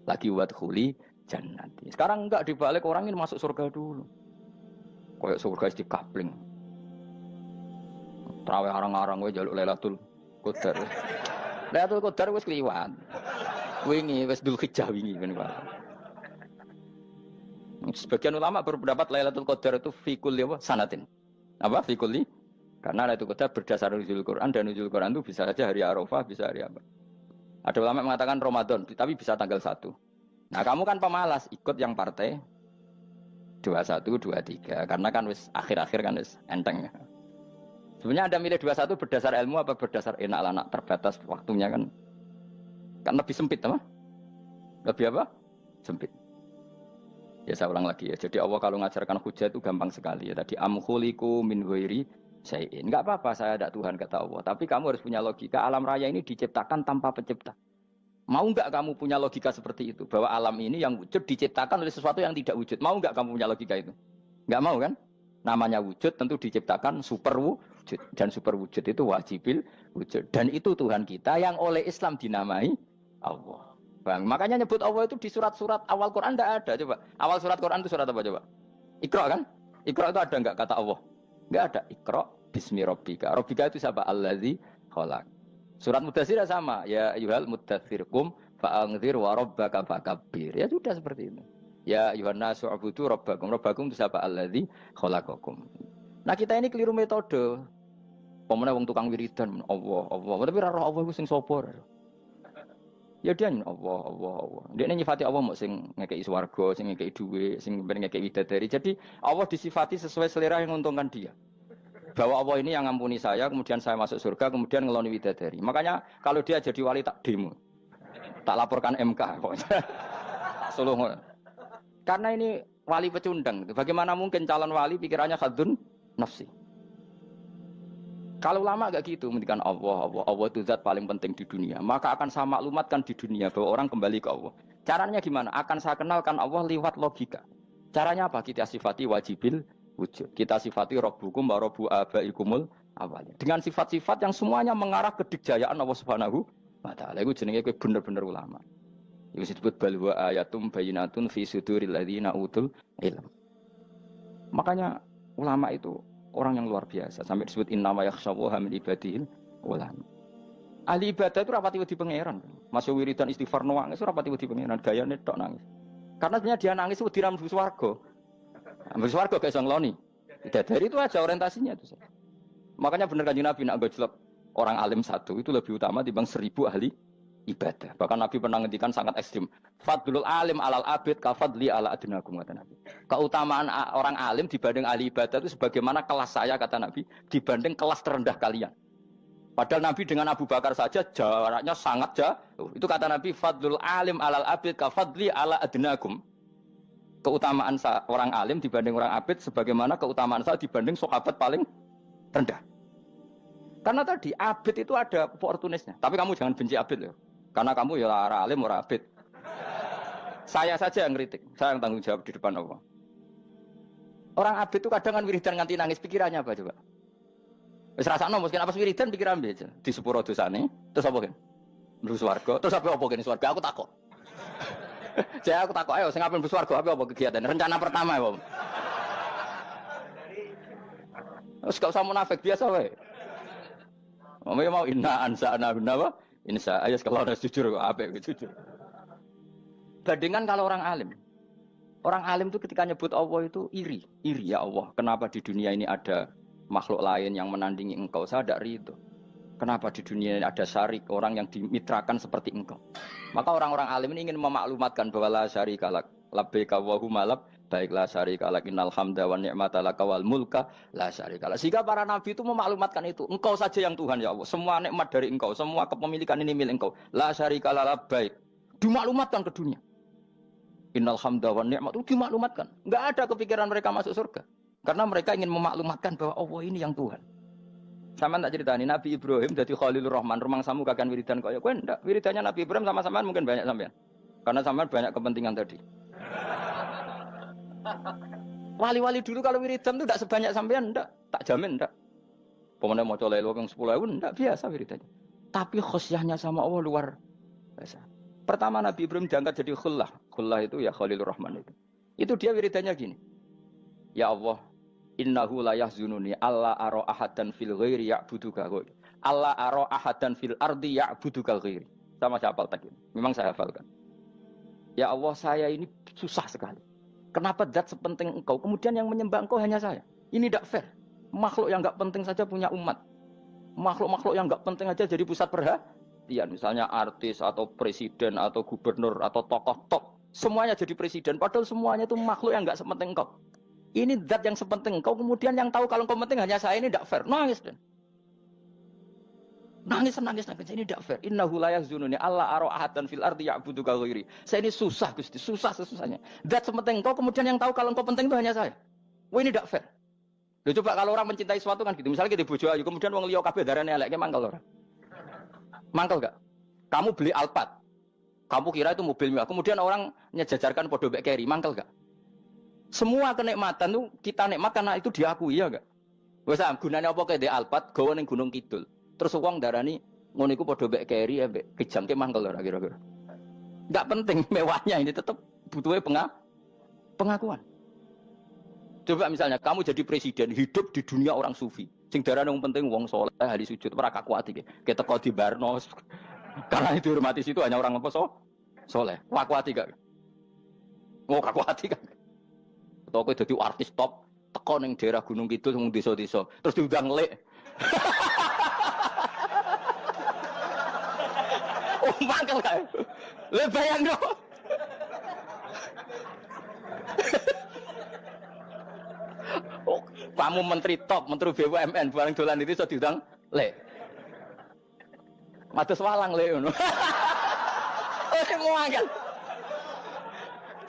Lagi wadkhuli jannati. Sekarang enggak dibalik orang ini masuk surga dulu. Kayak surga di kapling. Terawih arang-arang gue jaluk Lailatul Qadar. Lailatul Qadar wis kliwat. Wingi wis Dzulhijjah wingi ben. Sebagian ulama berpendapat Lailatul Qadar itu fikul sanatin. Apa fikuli? Karena Lailatul Qadar berdasar nuzul Quran dan nuzul Quran itu bisa saja hari Arafah, bisa hari apa. Ada ulama yang mengatakan Ramadan, tapi bisa tanggal 1. Nah, kamu kan pemalas, ikut yang partai 21, 23. Karena kan wis akhir-akhir kan wis enteng. Sebenarnya Anda milih 21 berdasar ilmu apa berdasar enak anak terbatas waktunya kan? Kan lebih sempit, apa? Lebih apa? Sempit. Ya saya ulang lagi ya. Jadi Allah kalau mengajarkan hujah itu gampang sekali ya. Tadi amkhuliku min ghairi syai'in. Enggak apa-apa saya ada Tuhan kata Allah. Tapi kamu harus punya logika. Alam raya ini diciptakan tanpa pencipta. Mau enggak kamu punya logika seperti itu? Bahwa alam ini yang wujud diciptakan oleh sesuatu yang tidak wujud. Mau enggak kamu punya logika itu? Enggak mau kan? Namanya wujud tentu diciptakan super wujud. Dan super wujud itu wajibil wujud. Dan itu Tuhan kita yang oleh Islam dinamai Allah. Bang, makanya nyebut Allah itu di surat-surat awal Quran tidak ada. Coba, awal surat Quran itu surat apa coba? Iqra kan? Iqra itu ada enggak kata Allah? Enggak ada. Iqra bismi rabbika. Rabbika itu siapa? Allazi khalaq. Surat Mudatsir sama. Ya ayyuhal mudatsir qum fa'anzir wa rabbaka fakabbir. Ya sudah seperti itu. Ya ayyuhan nasu ubudu rabbakum. Rabbakum itu siapa? Allazi khalaqakum. Nah, kita ini keliru metode. Pemene wong tukang wiridan Allah. Tapi ora roh Allah ku sing sapa? Ya dia Allah. Dia nyifati Allah mau sing ngekei swarga, sing ngekei duit, sing ngekei widadari. Jadi Allah disifati sesuai selera yang menguntungkan dia. Bahwa Allah ini yang ngampuni saya, kemudian saya masuk surga, kemudian ngeloni widadari. Makanya kalau dia jadi wali tak demo, tak laporkan MK. Suluh. Karena ini wali pecundang. Bagaimana mungkin calon wali pikirannya khadun nafsi? Kalau lama agak gitu, mendikan Allah itu zat paling penting di dunia. Maka akan saya maklumatkan di dunia bahwa orang kembali ke Allah. Caranya gimana? Akan saya kenalkan Allah lewat logika. Caranya apa? Kita sifati wajibil wujud. Kita sifati Rabbukum wa Rabbu abaikumul awalin. Dengan sifat-sifat yang semuanya mengarah ke dikjayaan Allah Subhanahu wa Ta'ala. Itu jenenge kowe bener-bener ulama. Itu disebut bal wa ayatum bayyinatun fi suduril ladzina utul ilm. Makanya ulama itu orang yang luar biasa. Sampai disebut innama yakhsyallaha min ibadihil ulama. Ahli ibadah itu rapati wedi pangeran. Masuk wiridan istighfar nangis rapati wedi pangeran, gayane tok nangis. Karena sebenarnya dia nangis wedi ra mlebu swarga. Mlebu swarga gak iso ngloni. Dari itu aja orientasinya itu. Makanya bener Kanjeng Nabi nak gojlok orang alim satu itu lebih utama dibanding 1000 ahli ibadah. Bahkan Nabi pernah ngendikan sangat ekstrim. Fadlul alim alal abid kafadli ala adnakum kata Nabi. Keutamaan orang alim dibanding ahli ibadah itu sebagaimana kelas saya kata Nabi dibanding kelas terendah kalian. Padahal Nabi dengan Abu Bakar saja jaraknya sangat jauh. Itu kata Nabi fadlul alim alal abid kafadli ala adnakum. Keutamaan orang alim dibanding orang abid sebagaimana keutamaan saya dibanding sahabat paling rendah. Karena tadi abid itu ada oportunisnya. Tapi kamu jangan benci abid ya. Karena kamu ya orang alim, orang abid. Saya saja yang kritik. Saya yang tanggung jawab di depan Allah. Orang abid itu kadang kan wiridan nganti nangis. Pikirannya apa coba? Wis rasakno mungkin apa wiridan pikiran aja. Di sepuro dosane. Terus apa kan? Mlebu swarga. Terus apa kan swarga? Aku takut. Saya aku takut ayo sing ape mlebu swarga apa kegiatan? Rencana pertama ya, Pak. Terus gak usah munafik biasa wae. Mau inna ansa'na apa? Insya Allah kalau ada jujur apa jujur. Bandingkan kalau orang alim. Orang alim itu ketika nyebut Allah itu iri ya Allah. Kenapa di dunia ini ada makhluk lain yang menandingi engkau? Saya tidak ridho. Kenapa di dunia ini ada syarik orang yang dimitrakan seperti engkau? Maka orang-orang alim ini ingin memaklumatkan bahwa la syarika lak labbaika wa huma lab baiklah syarika lak innal hamda wa ni'mata laka wal mulka la syarika lak. Sehingga para nabi itu memaklumatkan itu. Engkau saja yang Tuhan ya Allah. Semua nikmat dari engkau, semua kepemilikan ini milik engkau. La syarika lak labbaik. Dimaklumatkan ke dunia. Innal hamda wa ni'mat itu dimaklumatkan. Enggak ada kepikiran mereka masuk surga. Karena mereka ingin memaklumatkan bahwa Allah ini yang Tuhan. Sama tak ceritani Nabi Ibrahim jadi Khalilur Rahman, rumang samu kakan wiridan kaya kowe ndak. Wiridannya Nabi Ibrahim sama-sama mungkin banyak sampean. Karena sampean banyak kepentingan tadi. Wali-wali dulu kalau wiridan itu ndak sebanyak sampean ndak, tak jamin ndak. Pemene maca lelo yang 10.000 ndak biasa wiridannya. Tapi khosyahnya sama Allah luar biasa. Pertama Nabi Ibrahim diangkat jadi khullah. Khullah itu ya Khalilur Rahman itu. Itu dia wiridannya gini. Ya Allah, innahu la yahzununi alla ara ahadan fil ghairi ya'buduka ghairi. Alla ara ahadan fil ardi ya'buduka ghairi. Sama saya hafal tadi. Memang saya hafalkan. Ya Allah, saya ini susah sekali. Kenapa zat sepenting engkau, kemudian yang menyembah engkau hanya saya? Ini tidak fair. Makhluk yang enggak penting saja punya umat. Makhluk-makhluk yang enggak penting aja jadi pusat perhatian. Misalnya artis atau presiden atau gubernur atau tokoh top. Semuanya jadi presiden. Padahal semuanya itu makhluk yang enggak sepenting engkau. Ini zat yang sepenting engkau, kemudian yang tahu kalau engkau penting hanya saya, ini tidak fair. Nangis dan nangis. Ini tidak fair. Innahu la yahzununi alla ara ahadan fil ardi ya'buduka ghairi. Saya ini susah Gusti, susah sesusahnya. Zat sepenting engkau, kemudian yang tahu kalau engkau penting itu hanya saya. Wah ini tidak fair. Loh, coba kalau orang mencintai sesuatu kan gitu. Misalnya kita bojo ayu, kemudian wong liya kabeh darane elek, mangkel ora? Mangkel enggak? Kamu beli Alphard. Kamu kira itu mobil mewah. Kemudian orang nyejajarkan podo mek keri, mangkel enggak? Semua kenikmatan itu kita nikmat karena itu diakui ya enggak? Wes gunane apa kae di Alphard gawe ning Gunung Kidul. Terus wong darani ngono iku padha mek keri ambek kejangke mangkel ora kira-kira. Enggak penting mewahnya ini tetap butuhnya pengakuan. Coba misalnya kamu jadi presiden hidup di dunia orang sufi. Sing darane wong penting wong saleh ahli sujud ora kakuati iki. Keteko di Barno. Karena itu dihormati situ hanya orang apa saleh. Kakuati gak? Oh kakuati kan. Atau kowe dadi artis top, teko ning daerah Gunung Kidul wong desa-desa, terus diundang lek. Oh, mangkel kae. Le bayangno. Oh, kamu menteri top, menteri BUMN bareng dolan itu iso diundang lek. Matus walang lek ngono. Oh, mangkel.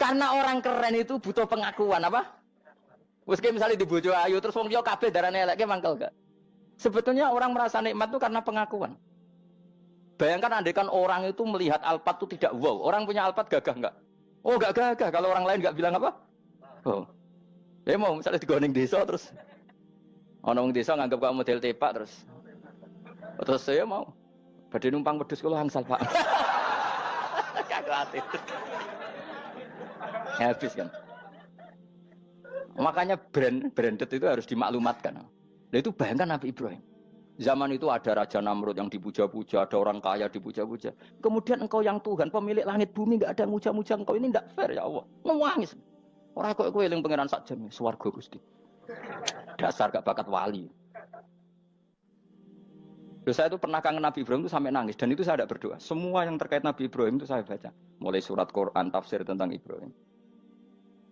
Karena orang keren itu butuh pengakuan apa? Wes misalnya di bojo ayu terus wong liya kabeh darane eleke mangkel gak? Sebetulnya orang merasa nikmat itu karena pengakuan. Bayangkan andekan orang itu melihat Alphard itu tidak wow. Orang punya Alphard gagah enggak? Oh enggak gagah. Kalau orang lain enggak bilang apa? Oh. Ya mau misalnya digoning desa terus ana wong desa nganggap kamu model tepak terus saya mau badhe numpang wedhus kula angsal Pak. Kagak ati. Habis kan. Makanya branded itu harus dimaklumatkan. Nah itu bayangkan Nabi Ibrahim. Zaman itu ada Raja Namrud yang dipuja-puja, ada orang kaya dipuja-puja. Kemudian engkau yang Tuhan, pemilik langit bumi, enggak ada muja-muja engkau. Ini enggak fair ya Allah. Nangis. Orang kok kowe eling pangeran sak jam, swarga Gusti. Dasar gak bakat wali. Terus saya itu pernah kangen Nabi Ibrahim itu sampai nangis dan itu saya tidak berdoa. Semua yang terkait Nabi Ibrahim itu saya baca, mulai surat Quran, tafsir tentang Ibrahim.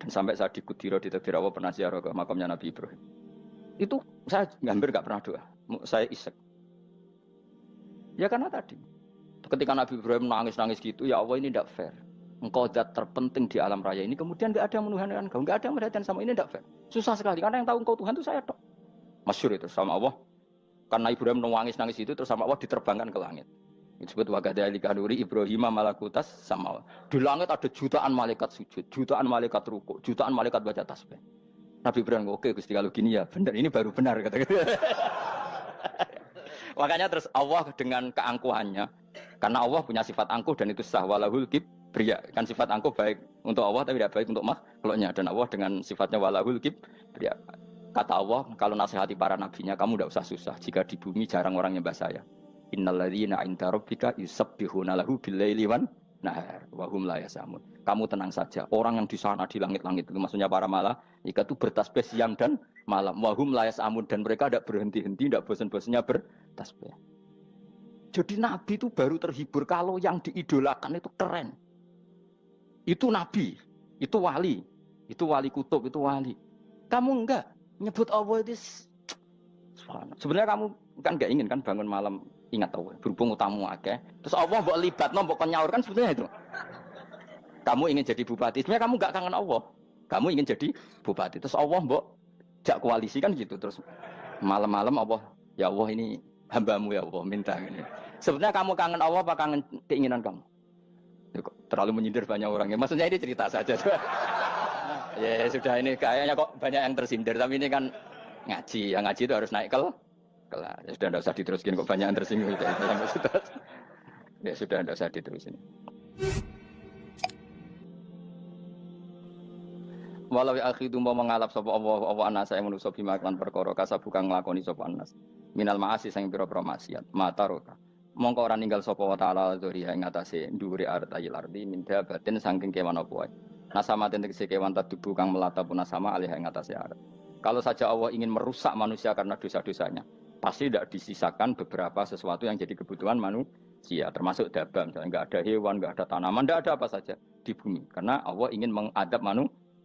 Dan sampai saya di Kudiro di Tadbir Allah pernah ziarah ke makamnya Nabi Ibrahim. Itu saya hampir nggak pernah doa. Saya isek. Ya karena tadi, ketika Nabi Ibrahim nangis-nangis gitu, ya Allah ini tidak fair. Engkau zat terpenting di alam raya ini, kemudian nggak ada yang menuhankan engkau, nggak ada yang merhatikan sama ini tidak fair. Susah sekali karena yang tahu engkau Tuhan itu saya tok. Masyhur itu sama Allah. Karena Ibrahim nangis-nangis itu terus sama Allah diterbangkan ke langit. Disebut wagadhalika nuri Ibrahim malakutas sama. Di langit ada jutaan malaikat sujud, jutaan malaikat rukuk, jutaan malaikat baca tasbih. Nabi Ibrahim oke Gusti kalau gini ya benar, ini baru benar kata-kata. Makanya terus Allah dengan keangkuhannya, karena Allah punya sifat angkuh dan itu sah walahul kibriya. Kan sifat angkuh baik untuk Allah tapi tidak baik untuk makhluknya, dan Allah dengan sifatnya walahul kibriya. Kata Allah, kalau nasihati para nabinya, kamu tidak usah susah. Jika di bumi jarang orang nyembah saya. Innalladzina 'inda rabbika yusabbihuna lahu bil-laili wan nahar wa hum la yasamun. Kamu tenang saja. Orang yang di sana di langit-langit itu maksudnya para malaikat itu bertasbih siang dan malam. Wa hum la yasamun, dan mereka tidak berhenti-henti, tidak bosan-bosannya bertasbih. Jadi nabi itu baru terhibur kalau yang diidolakan itu keren. Itu nabi, itu wali kutub, itu wali. Kamu enggak nyebut Allah itu sebenarnya kamu kan enggak ingin kan bangun malam ingat Allah berhubung utamu akeh terus Allah mbok libatno mbok nyaur kan sebetulnya itu kamu ingin jadi bupati sebenarnya kamu enggak kangen Allah kamu ingin jadi bupati terus Allah mbok jak koalisi kan gitu terus malam-malam Allah Ya Allah ini hambamu ya Allah minta ini. Sebenarnya kamu kangen Allah apa kangen keinginan kamu? Ya, terlalu menyindir banyak orang ya. Maksudnya ini cerita saja. Ya sudah ini kayaknya kok banyak yang tersindir tapi ini kan ngaji. Yang ngaji itu harus naik kelas. Ya sudah tidak usah diteruskin kok banyak yang tersinggung. Ya sudah tidak usah diterusin. Walau akhidu mau mengalap sapa Allah anas saya manusa bima kan perkara kasab bukan nglakoni sapa anas. Minal ma'asi sing pira-pira maksiat. Mataroka. Mongko ora ninggal sapa wa taala dzuri ing atase dhuwure artayil ardi min dabatin saking kewan apa wae. Nasama tegese kewan tadubu kang melata pun nasama alih ing atase arat. Kalau saja Allah ingin merusak manusia karena dosa-dosanya, pasti tidak disisakan beberapa sesuatu yang jadi kebutuhan manusia, termasuk dabam, misalnya nggak ada hewan, nggak ada tanaman, nggak ada apa saja di bumi, karena Allah ingin mengadab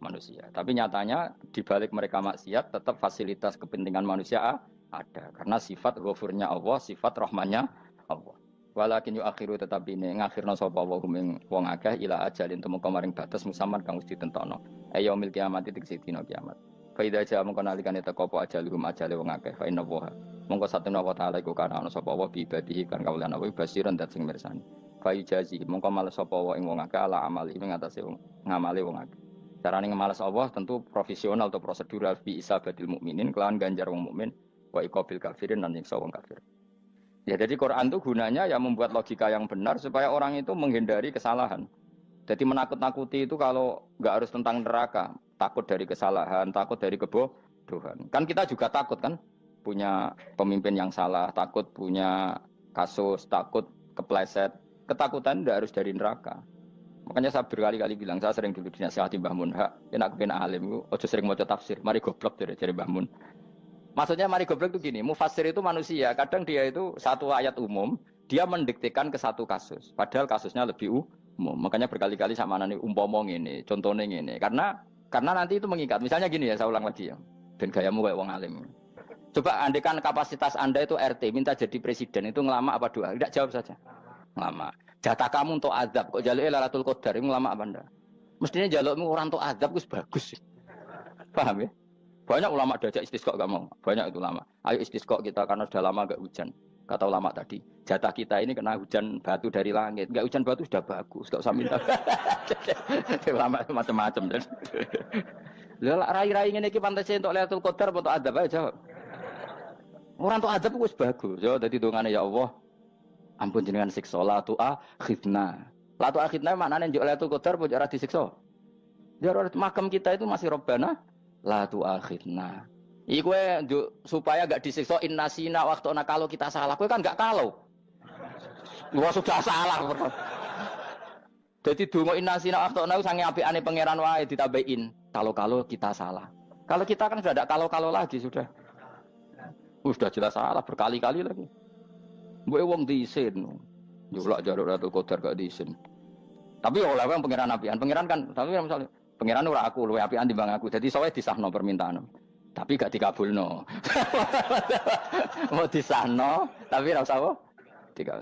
manusia. Tapi nyatanya di balik mereka maksiat, tetap fasilitas kepentingan manusia ada, karena sifat ghafurnya Allah, sifat rahmannya Allah. Walakin akhiru tetapi ini ngakhirna sapa wa hum wong akeh ila ajalin temu kamaring batas musamman kang wis ditentokno. Ayo mil kiamat tegese dina kiamat. Faida aja mengko nalikane teko apa ajalum ajale wong akeh fa inna wa. Mongko satuna wa taala iku kana ana sapa wa bi ibadihi kan kaulan wa basiran dat sing mirsani. Fa jazi mongko males sapa wa ing wong akeh ala amali ing atase wong ngamale wong akeh. Carane ngemales Allah tentu profesional atau prosedural bi isabatil mukminin kelawan ganjar wong mukmin wa iqabil kafirin lan nyiksa wong kafir. Ya jadi Quran itu gunanya ya membuat logika yang benar supaya orang itu menghindari kesalahan. Jadi menakut-nakuti itu kalau nggak harus tentang neraka, takut dari kesalahan, takut dari kebodohan. Kan kita juga takut kan punya pemimpin yang salah, takut punya kasus, takut kepleset. Ketakutan tidak harus dari neraka. Makanya saya berkali-kali bilang, saya sering dulu dinasihati Mbah Mun, enak kena alim, ojo sering maca tafsir, mari goblok dari Mbah Mun. Maksudnya mari goblok itu gini, mufassir itu manusia, kadang dia itu satu ayat umum, dia mendiktekan ke satu kasus, padahal kasusnya lebih umum. Makanya berkali-kali sama nani umpomong ini, contohnya ini, karena nanti itu mengikat. Misalnya gini ya, saya ulang lagi ya, ben gayamu kayak wong alim. Coba andekan kapasitas Anda itu RT, minta jadi presiden, itu ngelama apa doa? Tidak jawab saja. Ngelama. Jatah kamu untuk azab, kok jaluk Lailatul Qadar, ngelama apa Anda? Mestinya jalukmu orang untuk azab itu bagus. Paham ya? Banyak ulama diajak istisqa gak mau. Banyak itu ulama. Ayo istisqa kita karena sudah lama gak hujan. Kata ulama tadi, jatah kita ini kena hujan batu dari langit. Gak hujan batu sudah bagus, gak usah minta. Ulama macam-macam. Lah rai-rai ngene iki pantes entuk Lailatul Qadar apa entuk adab aja. Orang entuk adab wis bagus. Ya dadi dongane ya Allah. Ampun jenengan siksa la tu akhidna. La tu akhidna maknane njuk Lailatul Qadar apa ora disiksa. Ya makam kita itu masih Rabbana la tu akhirna. Iku supaya gak disiksa innasina waktu kalau kita salah. Kowe kan gak kalau. Wah sudah salah. Jadi donga innasina waktu sange apikane pangeran wae ditambahin. Kalau kita salah. Kalau kita kan sudah ada kalau lagi sudah. Sudah jelas salah berkali-kali lagi. Mbok wong diisin. Njulak jaruk Lailatul Qadar gak diisin. Tapi oleh wong pangeran apian. Pangeran kan tapi misalnya pengiran ora aku luwe apian timbang aku. Jadi sowe disahno permintaan. Tapi gak dikabulno. Mau disahno tapi ora usah apa?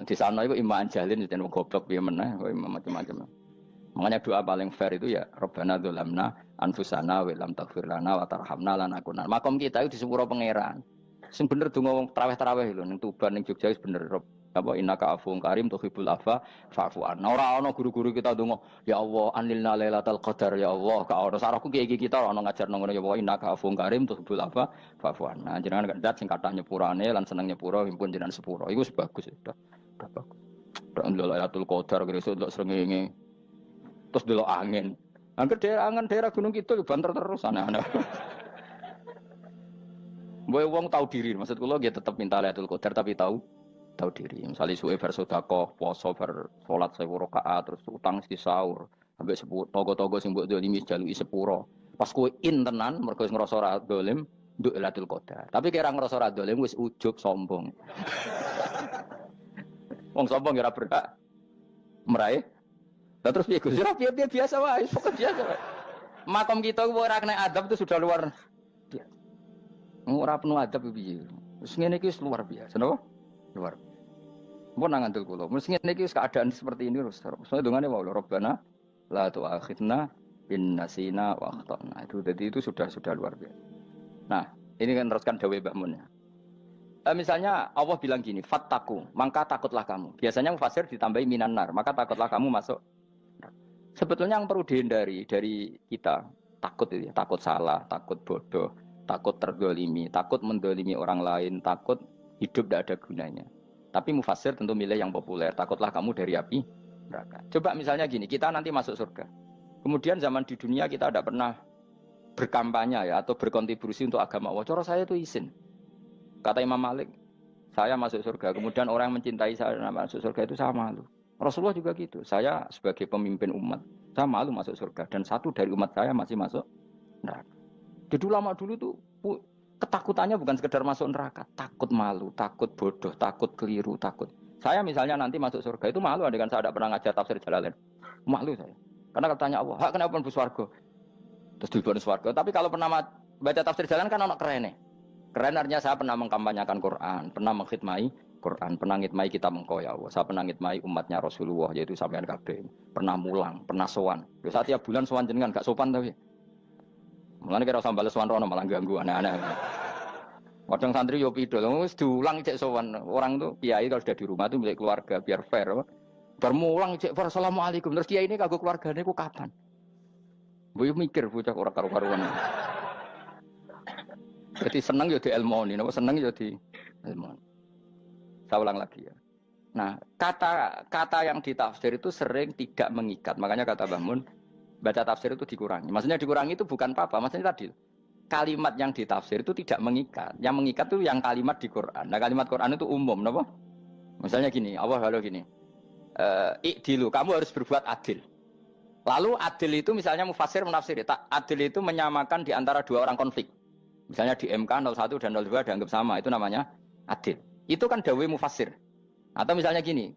Disahno iku iman jalin yen goblok piye meneh kok macam-macam. Makanya doa paling fair itu ya Rabbana dzalamna anfusana wa lam taghfir lana wa tarhamna lanakunanna. Makom kita itu di sepuro pangeran. Sing bener donga wong tarawih lho ning Tuban ning Jogja wis bener apa innaka afuwun karim tuhibbul afwa fa'fu anna. Ora ana guru-guru kita donga, ya Allah anilna lailatul qadar ya Allah. Ka ora sarahku kiye kita ora ana ngajarno ngono ya Allah innaka afuwun karim tuhibbul afwa fa'fu anna. Jenengan kandat sing kathah nyepurane lan seneng nyepuro impun jenengan sepuro. Iku wis bagus sudah. Udah bagus. Ora lailatul qadar kira-kira delok srengenge. Terus delok angin. Angger daerah Gunung Kidul banter terus aneh-aneh. Mbok wong tahu diri, maksud kula nggih tetep minta Lailatul Qadar tapi tahu diri. Misalnya suwe bar sedekah, poso bar salat 1000 rakaat terus utang mesti sahur. Ambek togo-togo sing mbok dolimi jaluki sepuro. Pas kowe tenan mergo wis ngrasa ora dolim, nduk Lailatul Qadar. Tapi kira ngrasa ora dolim wis ujug sombong. Wong sombong ora berhak meraih. Lah terus piye Gus? Ora piye biasa wae, pokok biasa wae. Makom kita ora kena adab itu sudah luar biasa. Ora penuh adab piye. Wis ngene iki luar biasa, napa? Luar. Mun nang ngandel kula. Wis ngene iki keadaan seperti ini terus. Soale dongane wae Rabbana la tu'akhidna in nasina wa akhtana. Itu jadi itu sudah luar biasa. Nah, ini kan teruskan dawuh Mbah Mun ya. Misalnya Allah bilang gini, fattaku, maka takutlah kamu. Biasanya mufasir ditambahi minan nar, maka takutlah kamu masuk. Sebetulnya yang perlu dihindari dari kita, takut itu ya, takut salah, takut bodoh, takut terdolimi, takut mendolimi orang lain, takut hidup tidak ada gunanya. Tapi mufasir tentu milih yang populer, takutlah kamu dari api neraka. Coba misalnya gini, kita nanti masuk surga. Kemudian zaman di dunia kita tidak pernah berkampanye ya atau berkontribusi untuk agama Allah. Cara saya itu izin. Kata Imam Malik, saya masuk surga. Kemudian orang yang mencintai saya masuk surga itu saya malu. Rasulullah juga gitu. Saya sebagai pemimpin umat, saya malu masuk surga. Dan satu dari umat saya masih masuk neraka. Jadi ulama dulu tuh ketakutannya bukan sekedar masuk neraka. Takut malu, takut bodoh, takut keliru, takut. Saya misalnya nanti masuk surga itu malu dengan saya tidak pernah ngajar tafsir Jalalain. Malu saya. Karena kalau tanya Allah, kenapa pun buswargo? Terus diberi swarga. Tapi kalau pernah baca tafsir Jalalain kan anak keren nih. Keren artinya saya pernah mengkampanyakan Quran, pernah mengkhidmai Quran, pernah ngitmai kitab engkau ya Allah. Saya pernah ngitmai umatnya Rasulullah, yaitu sampean kabeh. Pernah mulang, pernah sowan. Yo saat tiap bulan sowan jenengan gak sopan tapi. Mulane kira usah bales sowan rono malah ganggu aneh-aneh. Kadang santri yo pidol, wis diulang cek sowan. Orang tuh kiai kalau sudah di rumah tuh milik keluarga biar fair. Bermulang cek assalamualaikum. Terus kiai ini kagok keluargane ku kapan? Boyo mikir bocah ora karo-karuan. Jadi seneng ya di ilmoni, seneng ya di ilmoni. Saya ulang lagi ya. Nah, kata yang ditafsir itu sering tidak mengikat. Makanya kata Mbah Mun, baca tafsir itu dikurangi. Maksudnya dikurangi itu bukan apa-apa. Maksudnya tadi, kalimat yang ditafsir itu tidak mengikat. Yang mengikat itu yang kalimat di Quran. Nah, kalimat Quran itu umum, kenapa? Misalnya gini, Allah lalu gini, ikdilu, kamu harus berbuat adil. Lalu adil itu misalnya mufasir menafsir, adil itu menyamakan di antara dua orang konflik. Misalnya di MK 01 dan 02 dianggap sama, itu namanya adil. Itu kan dawai mufasir. Atau misalnya gini,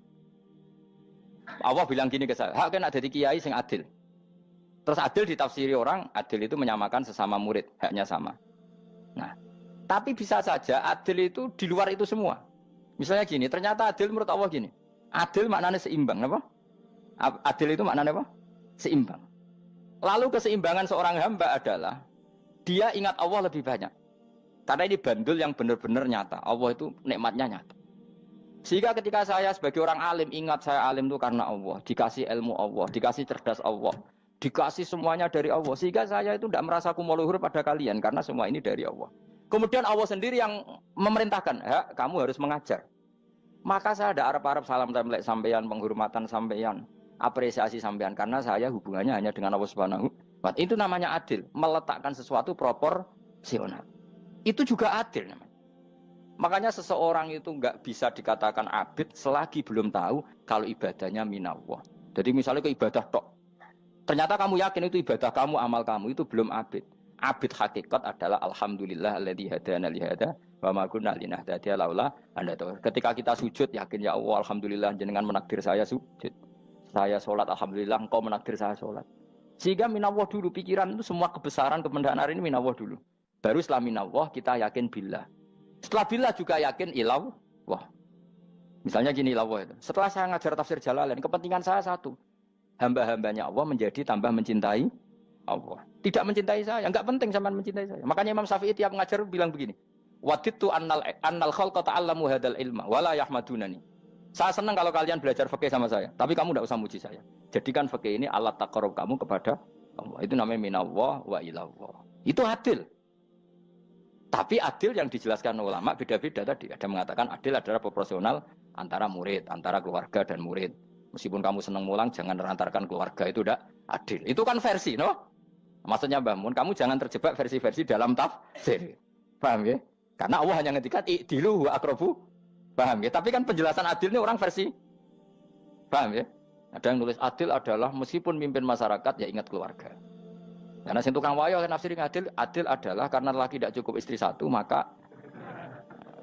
Allah bilang gini ke saya, hak kan ada di kiai sing adil. Terus adil ditafsiri orang, adil itu menyamakan sesama murid, haknya sama. Nah, tapi bisa saja adil itu di luar itu semua. Misalnya gini, ternyata adil menurut Allah gini, adil maknanya seimbang, apa? Adil itu maknanya apa? Seimbang. Lalu keseimbangan seorang hamba adalah dia ingat Allah lebih banyak. Karena ini bandul yang benar-benar nyata. Allah itu nikmatnya nyata. Sehingga ketika saya sebagai orang alim, ingat saya alim itu karena Allah. Dikasih ilmu Allah, dikasih cerdas Allah. Dikasih semuanya dari Allah. Sehingga saya itu tidak merasa kumuluhur pada kalian. Karena semua ini dari Allah. Kemudian Allah sendiri yang memerintahkan, kamu harus mengajar. Maka saya ada Arab-Arab salam template sampeyan, penghormatan sampeyan, apresiasi sampeyan. Karena saya hubungannya hanya dengan Allah Subhanahu. Itu namanya adil, meletakkan sesuatu proporsional. Itu juga adil namanya. Makanya seseorang itu nggak bisa dikatakan abid selagi belum tahu kalau ibadahnya minallah. Jadi misalnya ke ibadah tok, ternyata kamu yakin itu ibadah kamu, amal kamu, itu belum abid. Abid hakikat adalah alhamdulillah alladzi hadana li hada wa ma kunna linahtadiya laula an hadana. Ketika kita sujud yakin ya Allah alhamdulillah jenengan menakdir saya sujud. Saya sholat alhamdulillah engkau menakdir saya sholat. Sehingga minallah dulu, pikiran itu semua kebesaran kemendahan ini minallah dulu. Baru setelah minallah kita yakin billah. Setelah billah juga yakin ilallah. Wah. Misalnya gini ilallah itu. Setelah saya ngajar tafsir Jalalain, kepentingan saya satu. Hamba-hambanya Allah menjadi tambah mencintai Allah. Tidak mencintai saya, enggak penting sama mencintai saya. Makanya Imam Syafi'i tiap ngajar bilang begini. Wadittu annal khalqa ta'allamu hadal ilma wala yahmadunani. Saya senang kalau kalian belajar fikih sama saya, tapi kamu tidak usah muji saya. Jadikan fikih ini alat taqarrub kamu kepada Allah. Itu namanya minallah wa ilallah. Itu adil. Tapi adil yang dijelaskan ulama beda-beda tadi. Ada mengatakan adil adalah proporsional antara murid, antara keluarga dan murid. Meskipun kamu senang mulang, jangan merantarkan keluarga, itu tidak adil. Itu kan versi, no? Maksudnya Mbah Mun, kamu jangan terjebak versi-versi dalam tafsir. Paham ya? Karena Allah hanya ngetikan i'dilu wa aqrabu. Paham ya? Tapi kan penjelasan adil ini orang versi. Paham ya? Ada yang nulis adil adalah meskipun mimpin masyarakat ya ingat keluarga. Karena sing tukang wayo kan nafsirin adil, adil adalah karena laki tidak cukup istri satu maka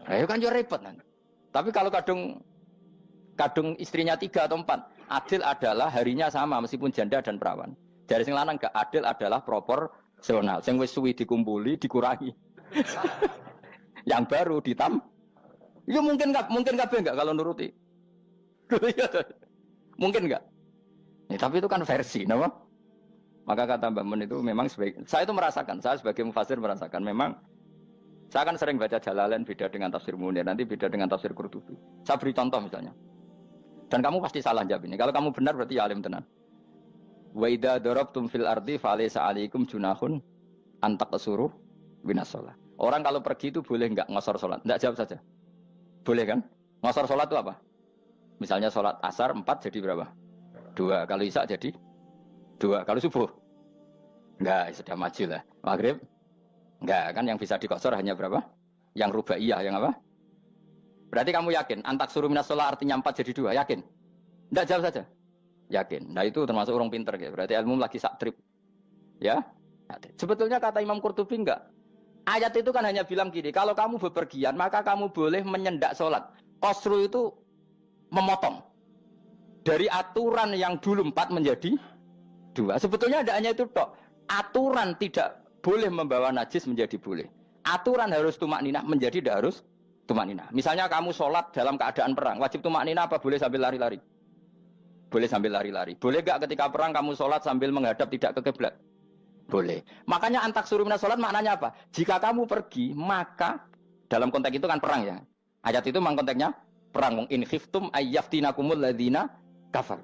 ayo kan yo repot nanti. Tapi kalau kadung istrinya 3 atau 4, adil adalah harinya sama meskipun janda dan perawan. Dari sing lanang gak adil adalah proporsional. Sing wis suwi dikumpuli dikurangi. Yang baru ya mungkin kabeh enggak kalau nuruti. Mungkin enggak. Ya, tapi itu kan versi, nama. Maka kata Mbak Mun itu memang saya itu merasakan, saya sebagai mufasir merasakan memang Saya kan sering baca Jalalain beda dengan tafsir Munir, nanti beda dengan tafsir Qurtubi. Saya beri contoh misalnya. Dan kamu pasti salah jawab ini. Kalau kamu benar berarti ya alim tenan. Wa idza darabtum fil ardi falaysa 'alaikum junahun an taqsuru minas shalah. Orang kalau pergi itu boleh enggak ngosor salat? Enggak, jawab saja. Boleh kan? Ngosor salat itu apa? Misalnya salat asar 4 jadi berapa? 2. Kalau isya jadi 2. Kalau subuh? Enggak, sudah maju lah. Maghrib? Enggak, kan yang bisa dikosor hanya berapa? Yang rubaiyah, yang apa? Berarti kamu yakin? Antak suruh minas sholat artinya 4 jadi 2, yakin? Enggak, jawab saja. Yakin. Nah itu termasuk orang pinter. Ya. Berarti ilmu lagi sak trip. Ya? Sebetulnya kata Imam Qurtubi enggak. Ayat itu kan hanya bilang gini, kalau kamu bepergian, maka kamu boleh menyendak sholat. Qasru itu memotong. Dari aturan yang dulu 4 menjadi 2. Sebetulnya tidak hanya itu, tok. Aturan tidak boleh membawa najis menjadi boleh. Aturan harus tumak ninah menjadi tidak harus tumak ninah. Misalnya kamu sholat dalam keadaan perang, wajib tumak ninah apa boleh sambil lari-lari? Boleh sambil lari-lari. Boleh gak ketika perang kamu sholat sambil menghadap tidak ke kiblat? Boleh. Makanya antak suruh minas sholat maknanya apa? Jika kamu pergi, maka dalam konteks itu kan perang ya. Ayat itu memang konteksnya perang. In khiftum ayyaftinakumul ladzina kafar.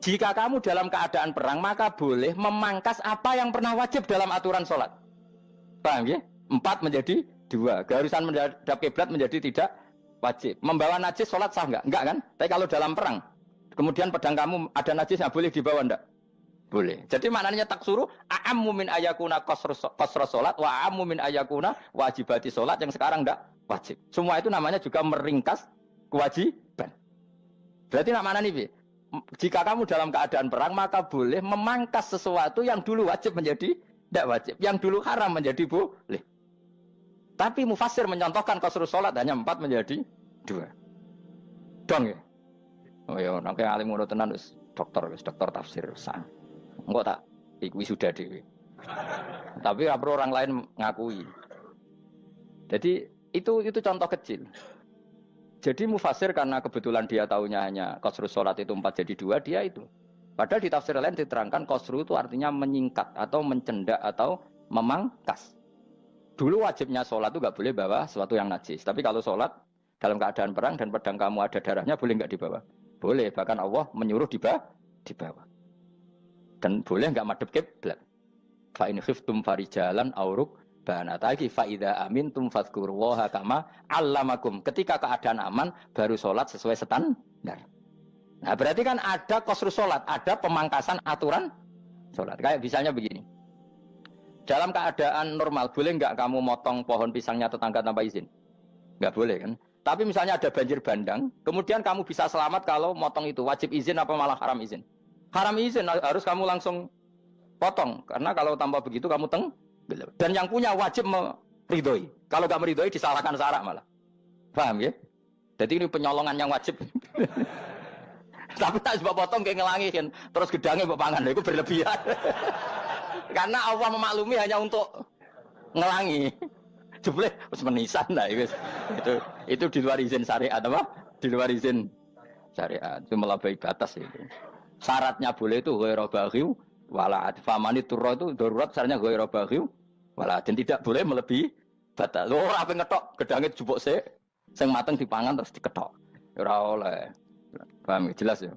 Jika kamu dalam keadaan perang, maka boleh memangkas apa yang pernah wajib dalam aturan sholat. Paham ya? 4 menjadi 2. Keharusan menghadap kiblat menjadi tidak wajib. Membawa najis sholat sah enggak? Enggak kan? Tapi kalau dalam perang, kemudian pedang kamu ada najisnya, boleh dibawa enggak? Boleh. Jadi maknanya taksuru, a'ammu min ayakuna qasra sholat, wa a'ammu min ayakuna wajibati sholat yang sekarang enggak wajib. Semua itu namanya juga meringkas kewajiban. Berarti nak mana nih, jika kamu dalam keadaan perang, maka boleh memangkas sesuatu yang dulu wajib menjadi tidak wajib. Yang dulu haram menjadi boleh. Tapi mufassir mencontohkan qasru sholat hanya 4 menjadi 2. Dong ya? Oh ya, nanti alim ngono tenan wis dokter tafsir sah. Engko tak iku sudah dhewe. Tapi perlu orang lain ngakui. Jadi itu contoh kecil. Jadi mufassir karena kebetulan dia tahunya hanya qasru sholat itu 4 jadi 2, dia itu. Padahal di tafsir lain diterangkan qasru itu artinya menyingkat atau mencendak atau memangkas. Dulu wajibnya sholat itu nggak boleh bawa sesuatu yang najis. Tapi kalau sholat dalam keadaan perang dan pedang kamu ada darahnya, boleh nggak dibawa? Boleh. Bahkan Allah menyuruh dibawa. Dan boleh nggak madhep kiblat. Fa in khiftum farijalan auruk banataki fa idza amintum fadhkurullaha kama 'allamakum. Ketika keadaan aman baru sholat sesuai standar. Nah, berarti kan ada qasru sholat, ada pemangkasan aturan sholat. Kayak misalnya begini. Dalam keadaan normal, boleh nggak kamu motong pohon pisangnya tetangga tanpa izin? Nggak boleh kan? Tapi misalnya ada banjir bandang, kemudian kamu bisa selamat kalau motong itu. Wajib izin apa malah haram izin? Haram izin, harus kamu langsung potong. Karena kalau tanpa begitu kamu dan yang punya wajib meridhoi. Kalau nggak meridhoi disalahkan syarak malah. Paham ya? Jadi ini penyolongan yang wajib. Tapi tak sebab potong kayak ngelangi kan. Terus gedangnya mbok pangan, itu berlebihan. Karena Allah memaklumi hanya untuk ngelangi. Jebule wis menisan lah itu di luar izin syariat apa? Di luar izin syariat. Itu melampaui batas itu. Syaratnya boleh itu ghairu baghiw wala famani turra itu darurat syaratnya ghairu baghiw wala dan tidak boleh melebihi batas. Ora ape ngetok gedange jupuk sik sing mateng dipangan terus diketok. Ora oleh. Paham jelas ya?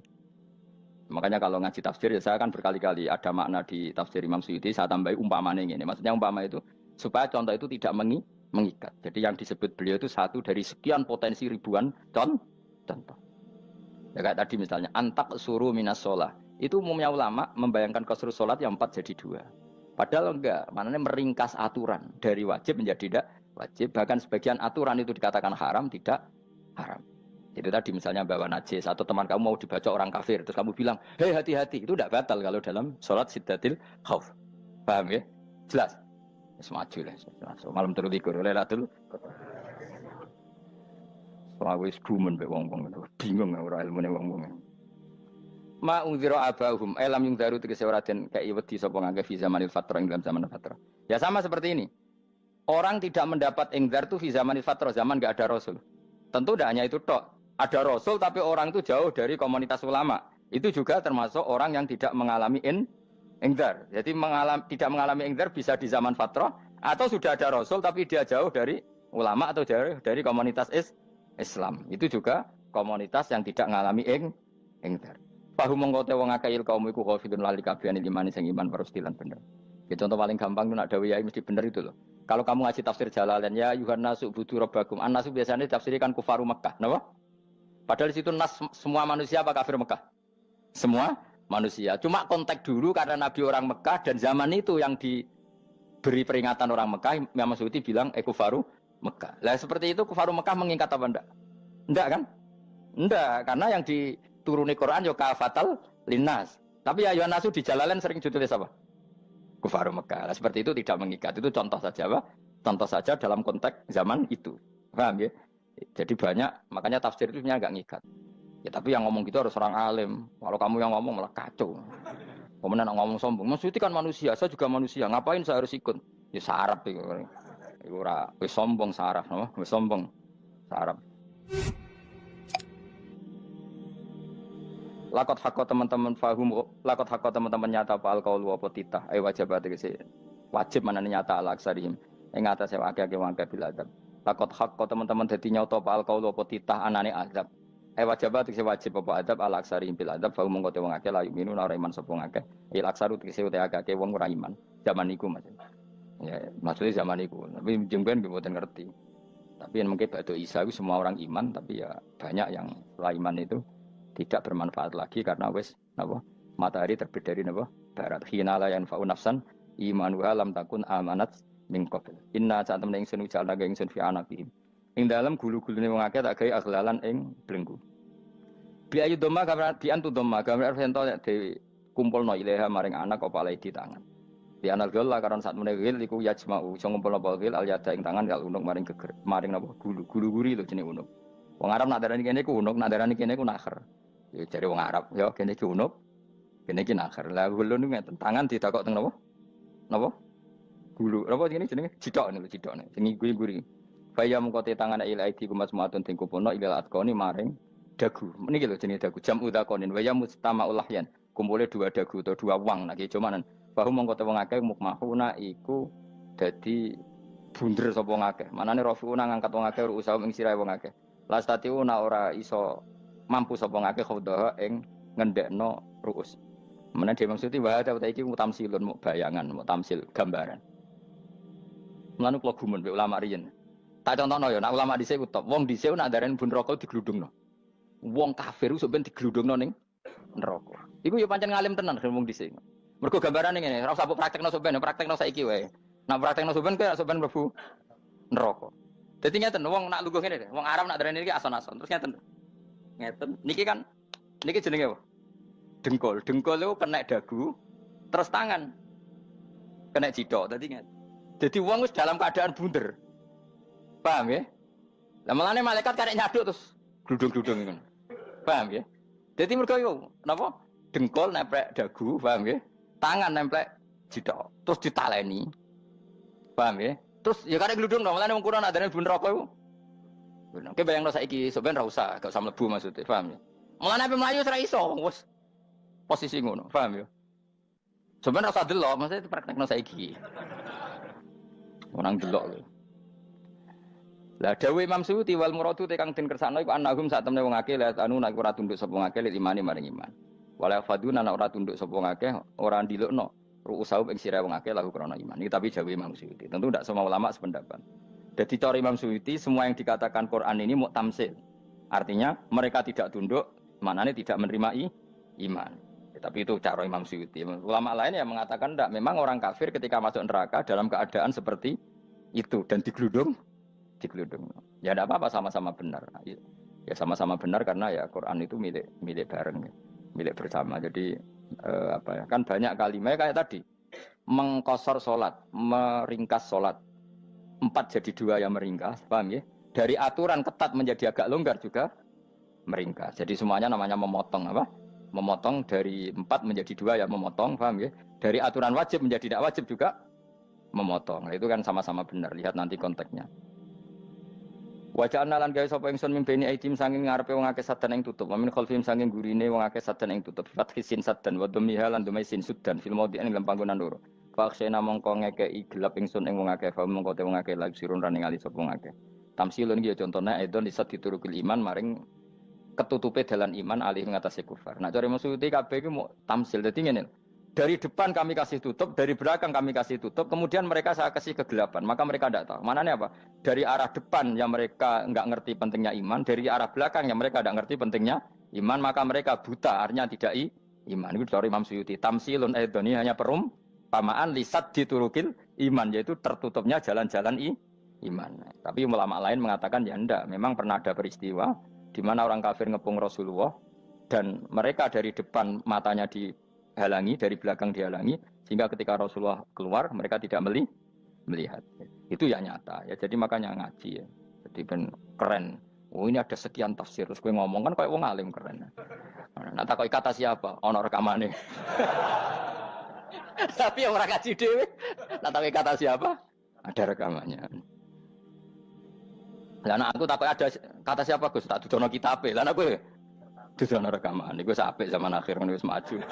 Makanya kalau ngaji tafsir ya saya kan berkali-kali ada makna di tafsir Imam Suyuti saya tambahi umpamanya ini. Maksudnya umpama itu supaya contoh itu tidak mengikat. Jadi yang disebut beliau itu satu dari sekian potensi ribuan contoh. Ya kayak tadi misalnya antak suruh minas sholah. Itu umumnya ulama membayangkan qasru sholat yang 4 jadi 2. Padahal enggak, maknanya meringkas aturan dari wajib menjadi tidak wajib. Bahkan sebagian aturan itu dikatakan haram, tidak haram. Itu tadi misalnya bawa najis atau teman kamu mau dibaca orang kafir terus kamu bilang, hei hati-hati, itu tidak batal kalau dalam sholat siddatil khauf. Paham ya? Jelas? Semaju lah. Malam terus likur oleh Lailatul. Soale wis gumen mbek wong-wong itu. Bingung ora ilmune wong-wong. Ma ungzira abahum lam yungzaru tegese ora den kei wedi sapa ngangge fi zamanil fatrah ing dalam zaman fatrah. Ya sama seperti ini. Orang tidak mendapat ingzar itu fi zamanil fatrah, zaman enggak ada rasul. Tentu tidak hanya itu tok. Ada rasul tapi orang itu jauh dari komunitas ulama. Itu juga termasuk orang yang tidak mengalami Ingdar. Jadi tidak mengalami ingdar bisa di zaman fatrah atau sudah ada rasul tapi dia jauh dari ulama atau jauh dari komunitas Islam. Itu juga komunitas yang tidak mengalami ingdar. Fahum mengkote wong akeh kaum iku khafidun lali kabehane imane sing iman parustilan bener. Ya, contoh paling gampang itu nak dawuh yai mesti bener itu loh. Kalau kamu ngaji tafsir Jalalain ya Yuhannasu budu rabbakum. An-nasu biasanya ditafsirkan kufaru Mekah, napa? Padahal di situ nas semua manusia apa kafir Mekah? Semua manusia. Cuma konteks dulu karena Nabi orang Mekah dan zaman itu yang diberi peringatan orang Mekah, Imam Suyuti bilang kufaru Mekah. Lah seperti itu kufaru Mekah mengikat apa enggak? Enggak kan? Enggak, karena yang dituruni Quran yo kafatal linnas. Tapi ya Yuhannasu di Jalalain sering ditulis apa? Kufaru Mekah. Nah, seperti itu tidak mengikat. Itu contoh saja, Pak. Contoh saja dalam konteks zaman itu. Paham ya? Jadi banyak, makanya tafsir itu sebenarnya enggak ngikat. Ya tapi yang ngomong gitu harus orang alim. Kalau kamu yang ngomong malah kacau. Kemudian ngomong sombong. Maksudnya kan manusia, saya juga manusia. Ngapain saya harus ikut? Ya sarap itu. Iku ora wis sombong saraf, no? Wis sombong saraf. Lakot hakko teman-teman fahum, lakot hakko teman-teman nyata apa alkaul apa titah. Wajib tegese wajib manane nyata al aksarihim. Ing atase akeh-akeh wangke bil adab. Lakot hakko teman-teman dadi nyata apa alkaul apa titah anane azab. Wajib tegese wajib apa adab al aksarihim bil adab fa mongko te wong akeh la yuminu ora iman sapa akeh. Il aksaru tegese utek akeh wong ora iman. Zaman iku Mas. Ya, maksudnya zaman iku. Tapi jengben mboten ngerti. Tapi yang mungkin ba'da Isa itu semua orang iman, tapi ya banyak yang setelah iman itu tidak bermanfaat lagi karena wis napa matahari terbit dari napa barat khina la yanfa'u nafsan imanuha lam takun amanat min qabl inna saat temen ingsun ujalna ga ingsun fi anaqihim ing dalem gulu-gulune wong akeh tak gawe aghlalan ing blengku bi ayu doma gambar bi antu doma gambar sento de kumpulno ilaha maring anak apa alai di tangan di anal gol la karon saat meneh wil iku yajma'u iso ngumpulno wil al yada ing tangan kal unuk maring geger maring napa gulu-guri lho jenenge unuk wong Arab nak darani kene ku unuk nak darani kene ku nakher. Ya cari wong Arab, ya kene iki unuk, kene iki nakher. Lah gulu niku ngeten, tangan ditakok teng napa? Napa? Gulu. Napa jenenge jenenge? Cidok niku cidokne. Sing guri-guri. Faya mengkote tangan ila aidi kumasmatun ting kupono ila atkoni maring dagu. Niki lho jenenge dagu. Jam udzakonin waya mustamaul lahyan. Kumpule dua dagu atau dua wang nek cumanan. Bahu mengkote wong akeh mukmahuna iku dadi bunder sapa wong akeh. Manane rafiuna ngangkat wong akeh usaha ing sirahe wong akeh. Lastatiuna ora iso mampu sapa ngake khawdaha ing ngendekno ruus. Menawa dhewe maksudi wae ta iki mutamsilun mu bayangan, mu tamsil gambaran. Mulane kula gumun mbek ulama riyen. Tak contohno ya, nek ulama dhisik ku top. Wong dhisik nak darani bun neraka digludungno. Wong kafir sok ben digludungno ning neraka. Iku ya pancen ngalim tenan wong dhisik. Mergo gambarane ngene, ora usah praktekno sok ben, praktekno saiki wae. Nak praktekno sok ben kaya sok ben mlebu neraka. Dadi ngeten wong nak lungguh ngene, wong Arab nak darani iki ason-ason. Terus ngeten. Ngeten. Niki kan niki jenenge apa? Dengkul. Dengkul itu kena dagu, terus tangan kena cidok. Tadi ngeten. Jadi wong wis dalam keadaan bunder. Paham ya? Lah malane malaikat karek nyaduk terus gludung-gludung ngono. Paham ya? Jadi mergo yo napa? Dengkul nempel dagu, paham ya? Tangan nempel cidok, terus ditaleni. Paham ya? Terus ya karek gludung dong, malane wong kurang adane bunder apa iku? Oke bayangno saiki sampean ra usah, gak usah mlebu maksudnya, paham ya? Mulane ape mlayu ora iso, wis posisi ngono, paham ya? Sampeyan ra usah delok, maksudnya praktekno saiki. Orang delok lho. Lah dawuh Imam Suyuti wal muradu te kang den kersakno iku annahum sak temne wong akeh la anu nek ora tunduk sapa wong akeh imani maring iman. Wala faduna nek ora tunduk sapa wong akeh ora ndilukno ru'usau ing sira wong akeh lahu krana iman. Iki tapi dawuh Imam Suyuti. Tentu tidak semua ulama sependapat. Jadi cara Imam Suyuti semua yang dikatakan Quran ini mau tamsil. Artinya mereka tidak tunduk, maknanya tidak menerima iman. Tapi itu cara Imam Suyuti. Ulama lain yang mengatakan tidak. Memang orang kafir ketika masuk neraka dalam keadaan seperti itu dan digeludung. Ya tidak apa-apa sama-sama benar. Ya sama-sama benar karena ya Quran itu milik bareng, milik bersama. Jadi kan banyak kalimat kayak tadi mengkosor sholat, meringkas sholat. 4 jadi 2 yang meringkas, paham ya? Dari aturan ketat menjadi agak longgar juga meringkas. Jadi semuanya namanya memotong apa? Memotong dari 4 menjadi 2 yang memotong, paham ya? Dari aturan wajib menjadi tidak wajib juga memotong. Nah, itu kan sama-sama benar. Lihat nanti konteksnya. Wajah analan gawe sapa ingsun mimpeni aidim sanging ngarepe wong akeh sadan ing tutup. Wamin khalfim sanging gurine wong akeh sadan ing tutup. Fathisin sadan wa dhamiha lan dhami sin sudan fil maudhi'in ing panggonan loro. Faksena mongko ngekeki gelap ingsun ing wong akeh fa mongko te wong akeh lagi sirun rane ngali sapa wong akeh. Tamsilun iki contone edon disat diturukil iman maring ketutupe dalan iman alih ngatasi kufar. Nah cara maksudnya kabeh iki mau tamsil. Dadi ngene. Dari depan kami kasih tutup, dari belakang kami kasih tutup, kemudian mereka saya kasih kegelapan. Maka mereka tidak tahu. Mananya apa? Dari arah depan yang mereka enggak ngerti pentingnya iman, dari arah belakang yang mereka enggak ngerti pentingnya iman, maka mereka buta, artinya tidak iman. Itu dari Imam Suyuti. Tamsilun edoni hanya perumpamaan lisat diturukil iman, yaitu tertutupnya jalan-jalan iman. Tapi ulama lain mengatakan ya enggak. Memang pernah ada peristiwa di mana orang kafir ngepung Rasulullah dan mereka dari depan matanya dihalangi, dari belakang dihalangi, sehingga ketika Rasulullah keluar mereka tidak melihat. Itu ya nyata ya. Jadi makanya ngaji ya. Jadi ben keren. Oh ini ada sekian tafsir. Terus gue ngomong kan kayak wong alim keren. Nah tak kata siapa? Ono rekamane. Tapi yang orang ngaji dhewe. Nah tak kata siapa? Ada rekamannya. Lah aku takut ada kata siapa Gus? Tak dudono kitabe. Lah aku dudono rekaman. Iku apik zaman akhir kan wis maju.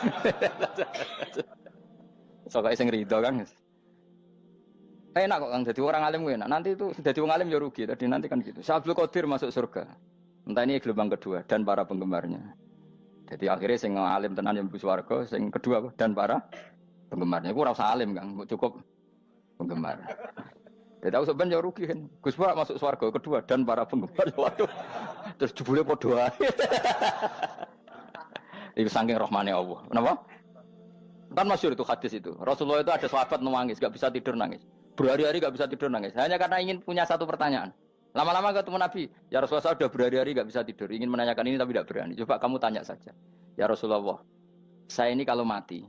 Soale sing rido kan. Enak kok Kang jadi orang alim enak. Nanti itu jadi orang alim ya rugi. Tadi nanti kan gitu. Syabdul Qadir masuk surga. Entah ini gelombang kedua dan para penggemarnya. Jadi akhirnya sing alim tenan yang mlebu swarga, sing kedua dan para penggemarnya. Iku ora usah alim Kang, cukup penggemar. Dia tahu sebenarnya rugi kan. Gus Pak masuk swarga kedua dan para penggemar. Waduh. Terus jebule padha ae. Itu saking rahmane Allah. Kenapa? Kan masyhur itu hadis itu. Rasulullah itu ada sahabat nangis, enggak bisa tidur nangis. Berhari-hari enggak bisa tidur nangis. Hanya karena ingin punya satu pertanyaan. Lama-lama ketemu Nabi, ya Rasulullah saya sudah berhari-hari enggak bisa tidur, ingin menanyakan ini tapi tidak berani. Coba kamu tanya saja. Ya Rasulullah, saya ini kalau mati,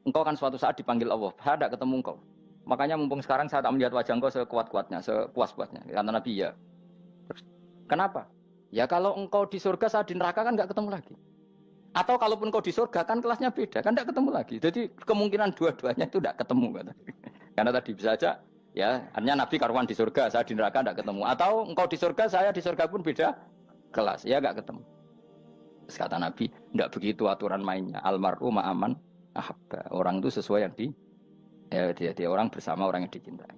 engkau kan suatu saat dipanggil Allah. Saya tidak ketemu engkau. Makanya mumpung sekarang saya tak melihat wajah engkau sekuat-kuatnya, sepuas-puasnya. Kata Nabi ya. Terus, kenapa? Ya kalau engkau di surga, saya di neraka kan enggak ketemu lagi. Atau kalaupun engkau di surga kan kelasnya beda, kan enggak ketemu lagi. Jadi kemungkinan dua-duanya itu enggak ketemu. Kata. Karena tadi bisa saja, ya artinya Nabi karuan di surga, saya di neraka enggak ketemu. Atau engkau di surga, saya di surga pun beda kelas, ya enggak ketemu. Terus kata Nabi, enggak begitu aturan mainnya. Almar'u ma'aman ahabba. Orang itu sesuai yang dia orang bersama orang yang dicintai.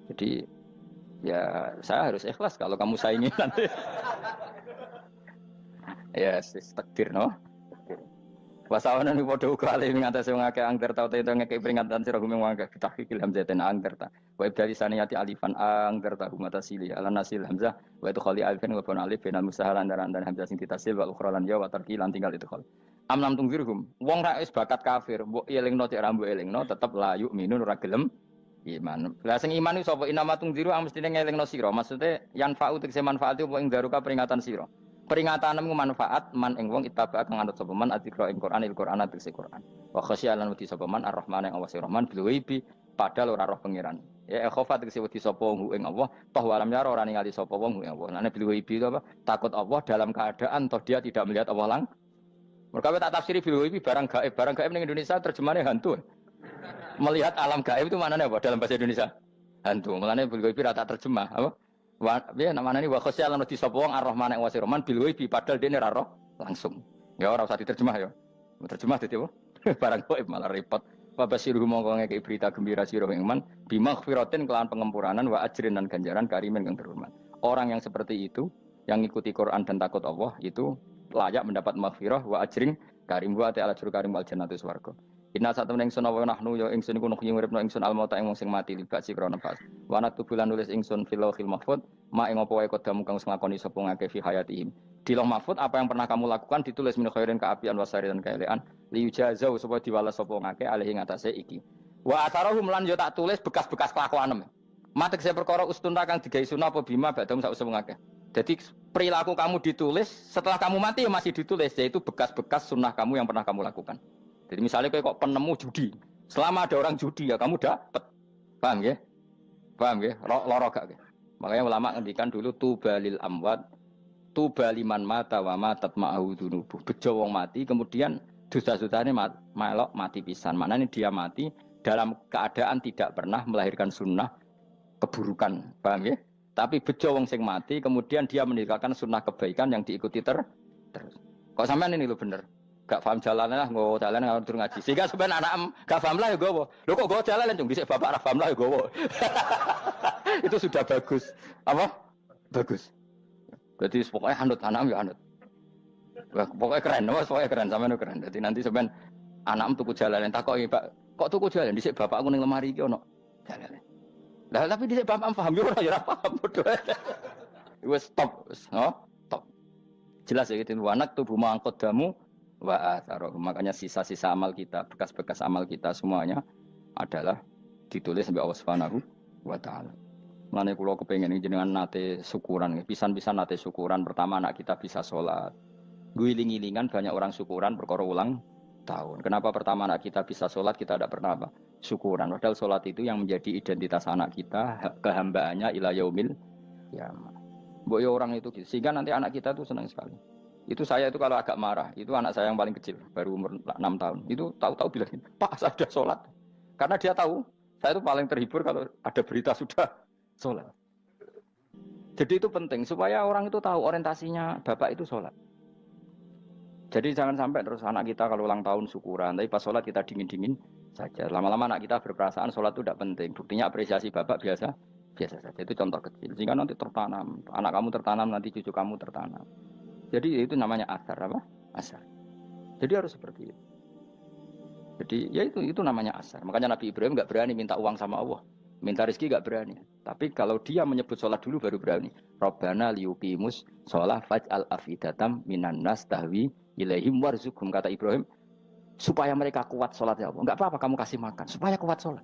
Jadi ya saya harus ikhlas kalau kamu saingi nanti. Ya takdir no. Wasawana ni padha uga ali ngatasi wong akeh angger tau te ngekek peringatan sira gumeng wong akeh tahqiqil hamzatain angger ta. Wa ibdali saniyati alifan angger ta humata sili ala nasil hamzah wa itu khali alifan wa pun alif binal musahalan dan hamzah sing ditasil wa ukhra lan ya wa tarqi lan tinggal itu khol. Amlam tungfirhum wong ra wis bakat kafir mbok elingno cek rambu elingno tetep layu minun ora gelem iman. Lah sing iman iku sapa inama tungziru ang mestine ngelingno sira. Maksude yan fa'u tegese manfaat apa ing daruka peringatan sira. Peringatanmu manfaat man ing wong ittaba kang anut sapa man atikra ing Qur'anil Qur'an tegese Qur'an. Wa khasyalan wedi sapa man ar-rahman ing Allah Rahman bil ghaibi padahal ora roh pangeran. Ya khofa tegese wedi sapa wong ing Allah toh walam yara ora ningali sapa wong ing Allah. Lan bil ghaibi itu apa? Takut Allah dalam keadaan toh dia tidak melihat Allah lang. Mereka tak tafsiri bil ghaibi barang gaib ning Indonesia terjemahnya hantu. Melihat alam gaib itu maknanya apa dalam bahasa Indonesia? Hantu. Maknanya bil ghaibi rata terjemah apa? Ya namanya ini wa khosyalan di sapa wong ar-rahman ing wasirman bil ghaibi padahal dene ora roh langsung. Ya ora usah diterjemah ya. Terjemah dadi apa? Barang gaib malah repot. Wa basiruhu mongko ngeke berita gembira sira ing man bimaghfiratin kelawan pengemuranan wa ajrin dan ganjaran karimin kang terhormat. Orang yang seperti itu yang ngikuti Quran dan takut Allah itu layak mendapat maghfirah wa ajrin karim wa ta'ala jur karim wal jannatu swarga. Inna satamna ingsun wa nahnu ya ingsun iku nuhyi uripna ingsun almauta ing wong sing mati libak sikra nafas. Wa naktubulan nulis ingsun fil lauhil mahfuz ma ing apa wae kodamu kang nglakoni sapa ngake fi hayatihim. Di lauh mahfuz apa yang pernah kamu lakukan ditulis min khairin kaapian wasari dan kaelean li yujazau supaya diwales sapa ngake alih ing atase iki. Wa atharahum lan yo tak tulis bekas-bekas kelakuanem. Matek saya perkara ustun kang digawe sunah apa bima badam sak usum ngake. Jadi perilaku kamu ditulis setelah kamu mati ya masih ditulis yaitu bekas-bekas sunnah kamu yang pernah kamu lakukan. Jadi misalnya kok penemu judi, selama ada orang judi ya kamu dapat, paham ya? Paham ya? Loro gak? Makanya ulama ngendikan dulu tubalil amwat, tubaliman mata wa matat ma'ahu dunubuh. Bejo wong mati, kemudian dosa-dosanya melok mati pisan. Maknanya dia mati dalam keadaan tidak pernah melahirkan sunnah keburukan, paham ya? Tapi bejo wong sing mati, kemudian dia meninggalkan sunnah kebaikan yang diikuti terus. Kok sampean ini lho bener. Gak paham jalan lah, nggo jalan ngatur ngaji. Sehingga sampean anak gak paham lah ya gowo. Lho kok gowo jalan cung dhisik bapak ra paham lah ya gowo. Itu sudah bagus. Apa? Bagus. Berarti pokoknya anut anak ya anut. Wah, pokoknya keren, pokoknya keren sampean keren. Jadi nanti sampean anak tuku jalanan takoki, Pak, kok tuku jalan dhisik bapakku ning lemari iki ono jalanan. Lah tapi dhisik bapak paham yo ora ya paham bodoh. Wes stop, stop. Jelas ya gitu, anak tubuh mangkot damu wa atharoh. Makanya sisa-sisa amal kita, bekas-bekas amal kita semuanya adalah ditulis sampai Allah Subhanahu wa taala. Mulane kula kepengin jenengan nate syukuran, pisan-pisan nate syukuran. Pertama anak kita bisa sholat. Guling-gilingan banyak orang syukuran perkara ulang tahun. Kenapa pertama anak kita bisa sholat, kita tidak pernah apa? Syukuran. Padahal sholat itu yang menjadi identitas anak kita, kehambaannya ila yaumil qiyamah. Mbok ya orang itu gitu. Sehingga nanti anak kita tuh senang sekali. Itu saya itu kalau agak marah, itu anak saya yang paling kecil, baru umur 6 tahun. Itu tahu-tahu bilang, "Pak, saya sudah sholat." Karena dia tahu, saya itu paling terhibur kalau ada berita sudah sholat. Jadi itu penting, supaya orang itu tahu orientasinya bapak itu sholat. Jadi jangan sampai terus anak kita kalau ulang tahun syukuran, tapi pas sholat kita dingin-dingin saja. Lama-lama anak kita berperasaan sholat itu tidak penting. Buktinya apresiasi bapak biasa saja. Itu contoh kecil. Sehingga nanti tertanam, anak kamu tertanam, nanti cucu kamu tertanam. Jadi itu namanya asar apa? Asar. Jadi harus seperti itu. Jadi ya itu namanya asar. Makanya Nabi Ibrahim nggak berani minta uang sama Allah, minta rezeki nggak berani. Tapi kalau dia menyebut sholat dulu baru berani. Robbana liyuqimus sholah faj'al afidatam minan nas tahwi ilaihim warzuqhum, kata Ibrahim, supaya mereka kuat sholat ya Allah. Nggak apa-apa kamu kasih makan, supaya kuat sholat.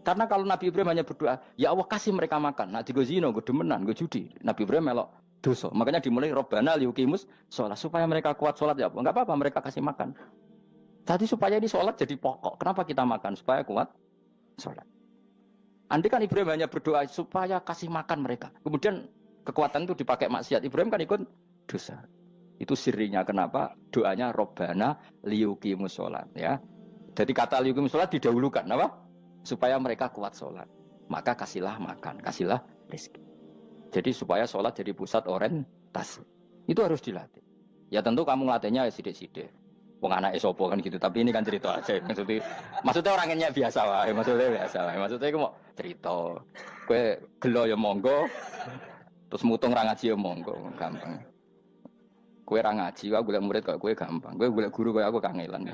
Karena kalau Nabi Ibrahim hanya berdoa, ya Allah kasih mereka makan. Nah, gue zino, gue demenan, gue judi. Nabi Ibrahim melok dosa. Makanya dimulai Robbana liyuqimus sholat, supaya mereka kuat sholat ya Allah. Nggak apa-apa mereka kasih makan. Tadi supaya ini sholat jadi pokok. Kenapa kita makan? Supaya kuat sholat. Andai kan Ibrahim hanya berdoa supaya kasih makan mereka. Kemudian kekuatan itu dipakai maksiat. Ibrahim kan ikut dosa. Itu sirinya kenapa doanya Robbana liyuqimus sholat. Ya. Jadi kata liyuqimus sholat didahulukan. Apa? Supaya mereka kuat sholat. Maka kasihlah makan. Kasihlah rezeki. Jadi supaya sholat jadi pusat orientasi. Itu harus dilatih. Ya tentu kamu ngelatihnya ya sidik-sidik. Wong anak esopo kan gitu, tapi ini kan cerita aja. Maksudnya orangnya biasa wae, Maksudnya aku mau cerita. Kowe gelo ya monggo. Terus mutung ra ngaji ya monggo, gampang. Kowe ra ngaji, aku golek murid kok kowe gampang. Kowe golek guru kaya aku kangelan.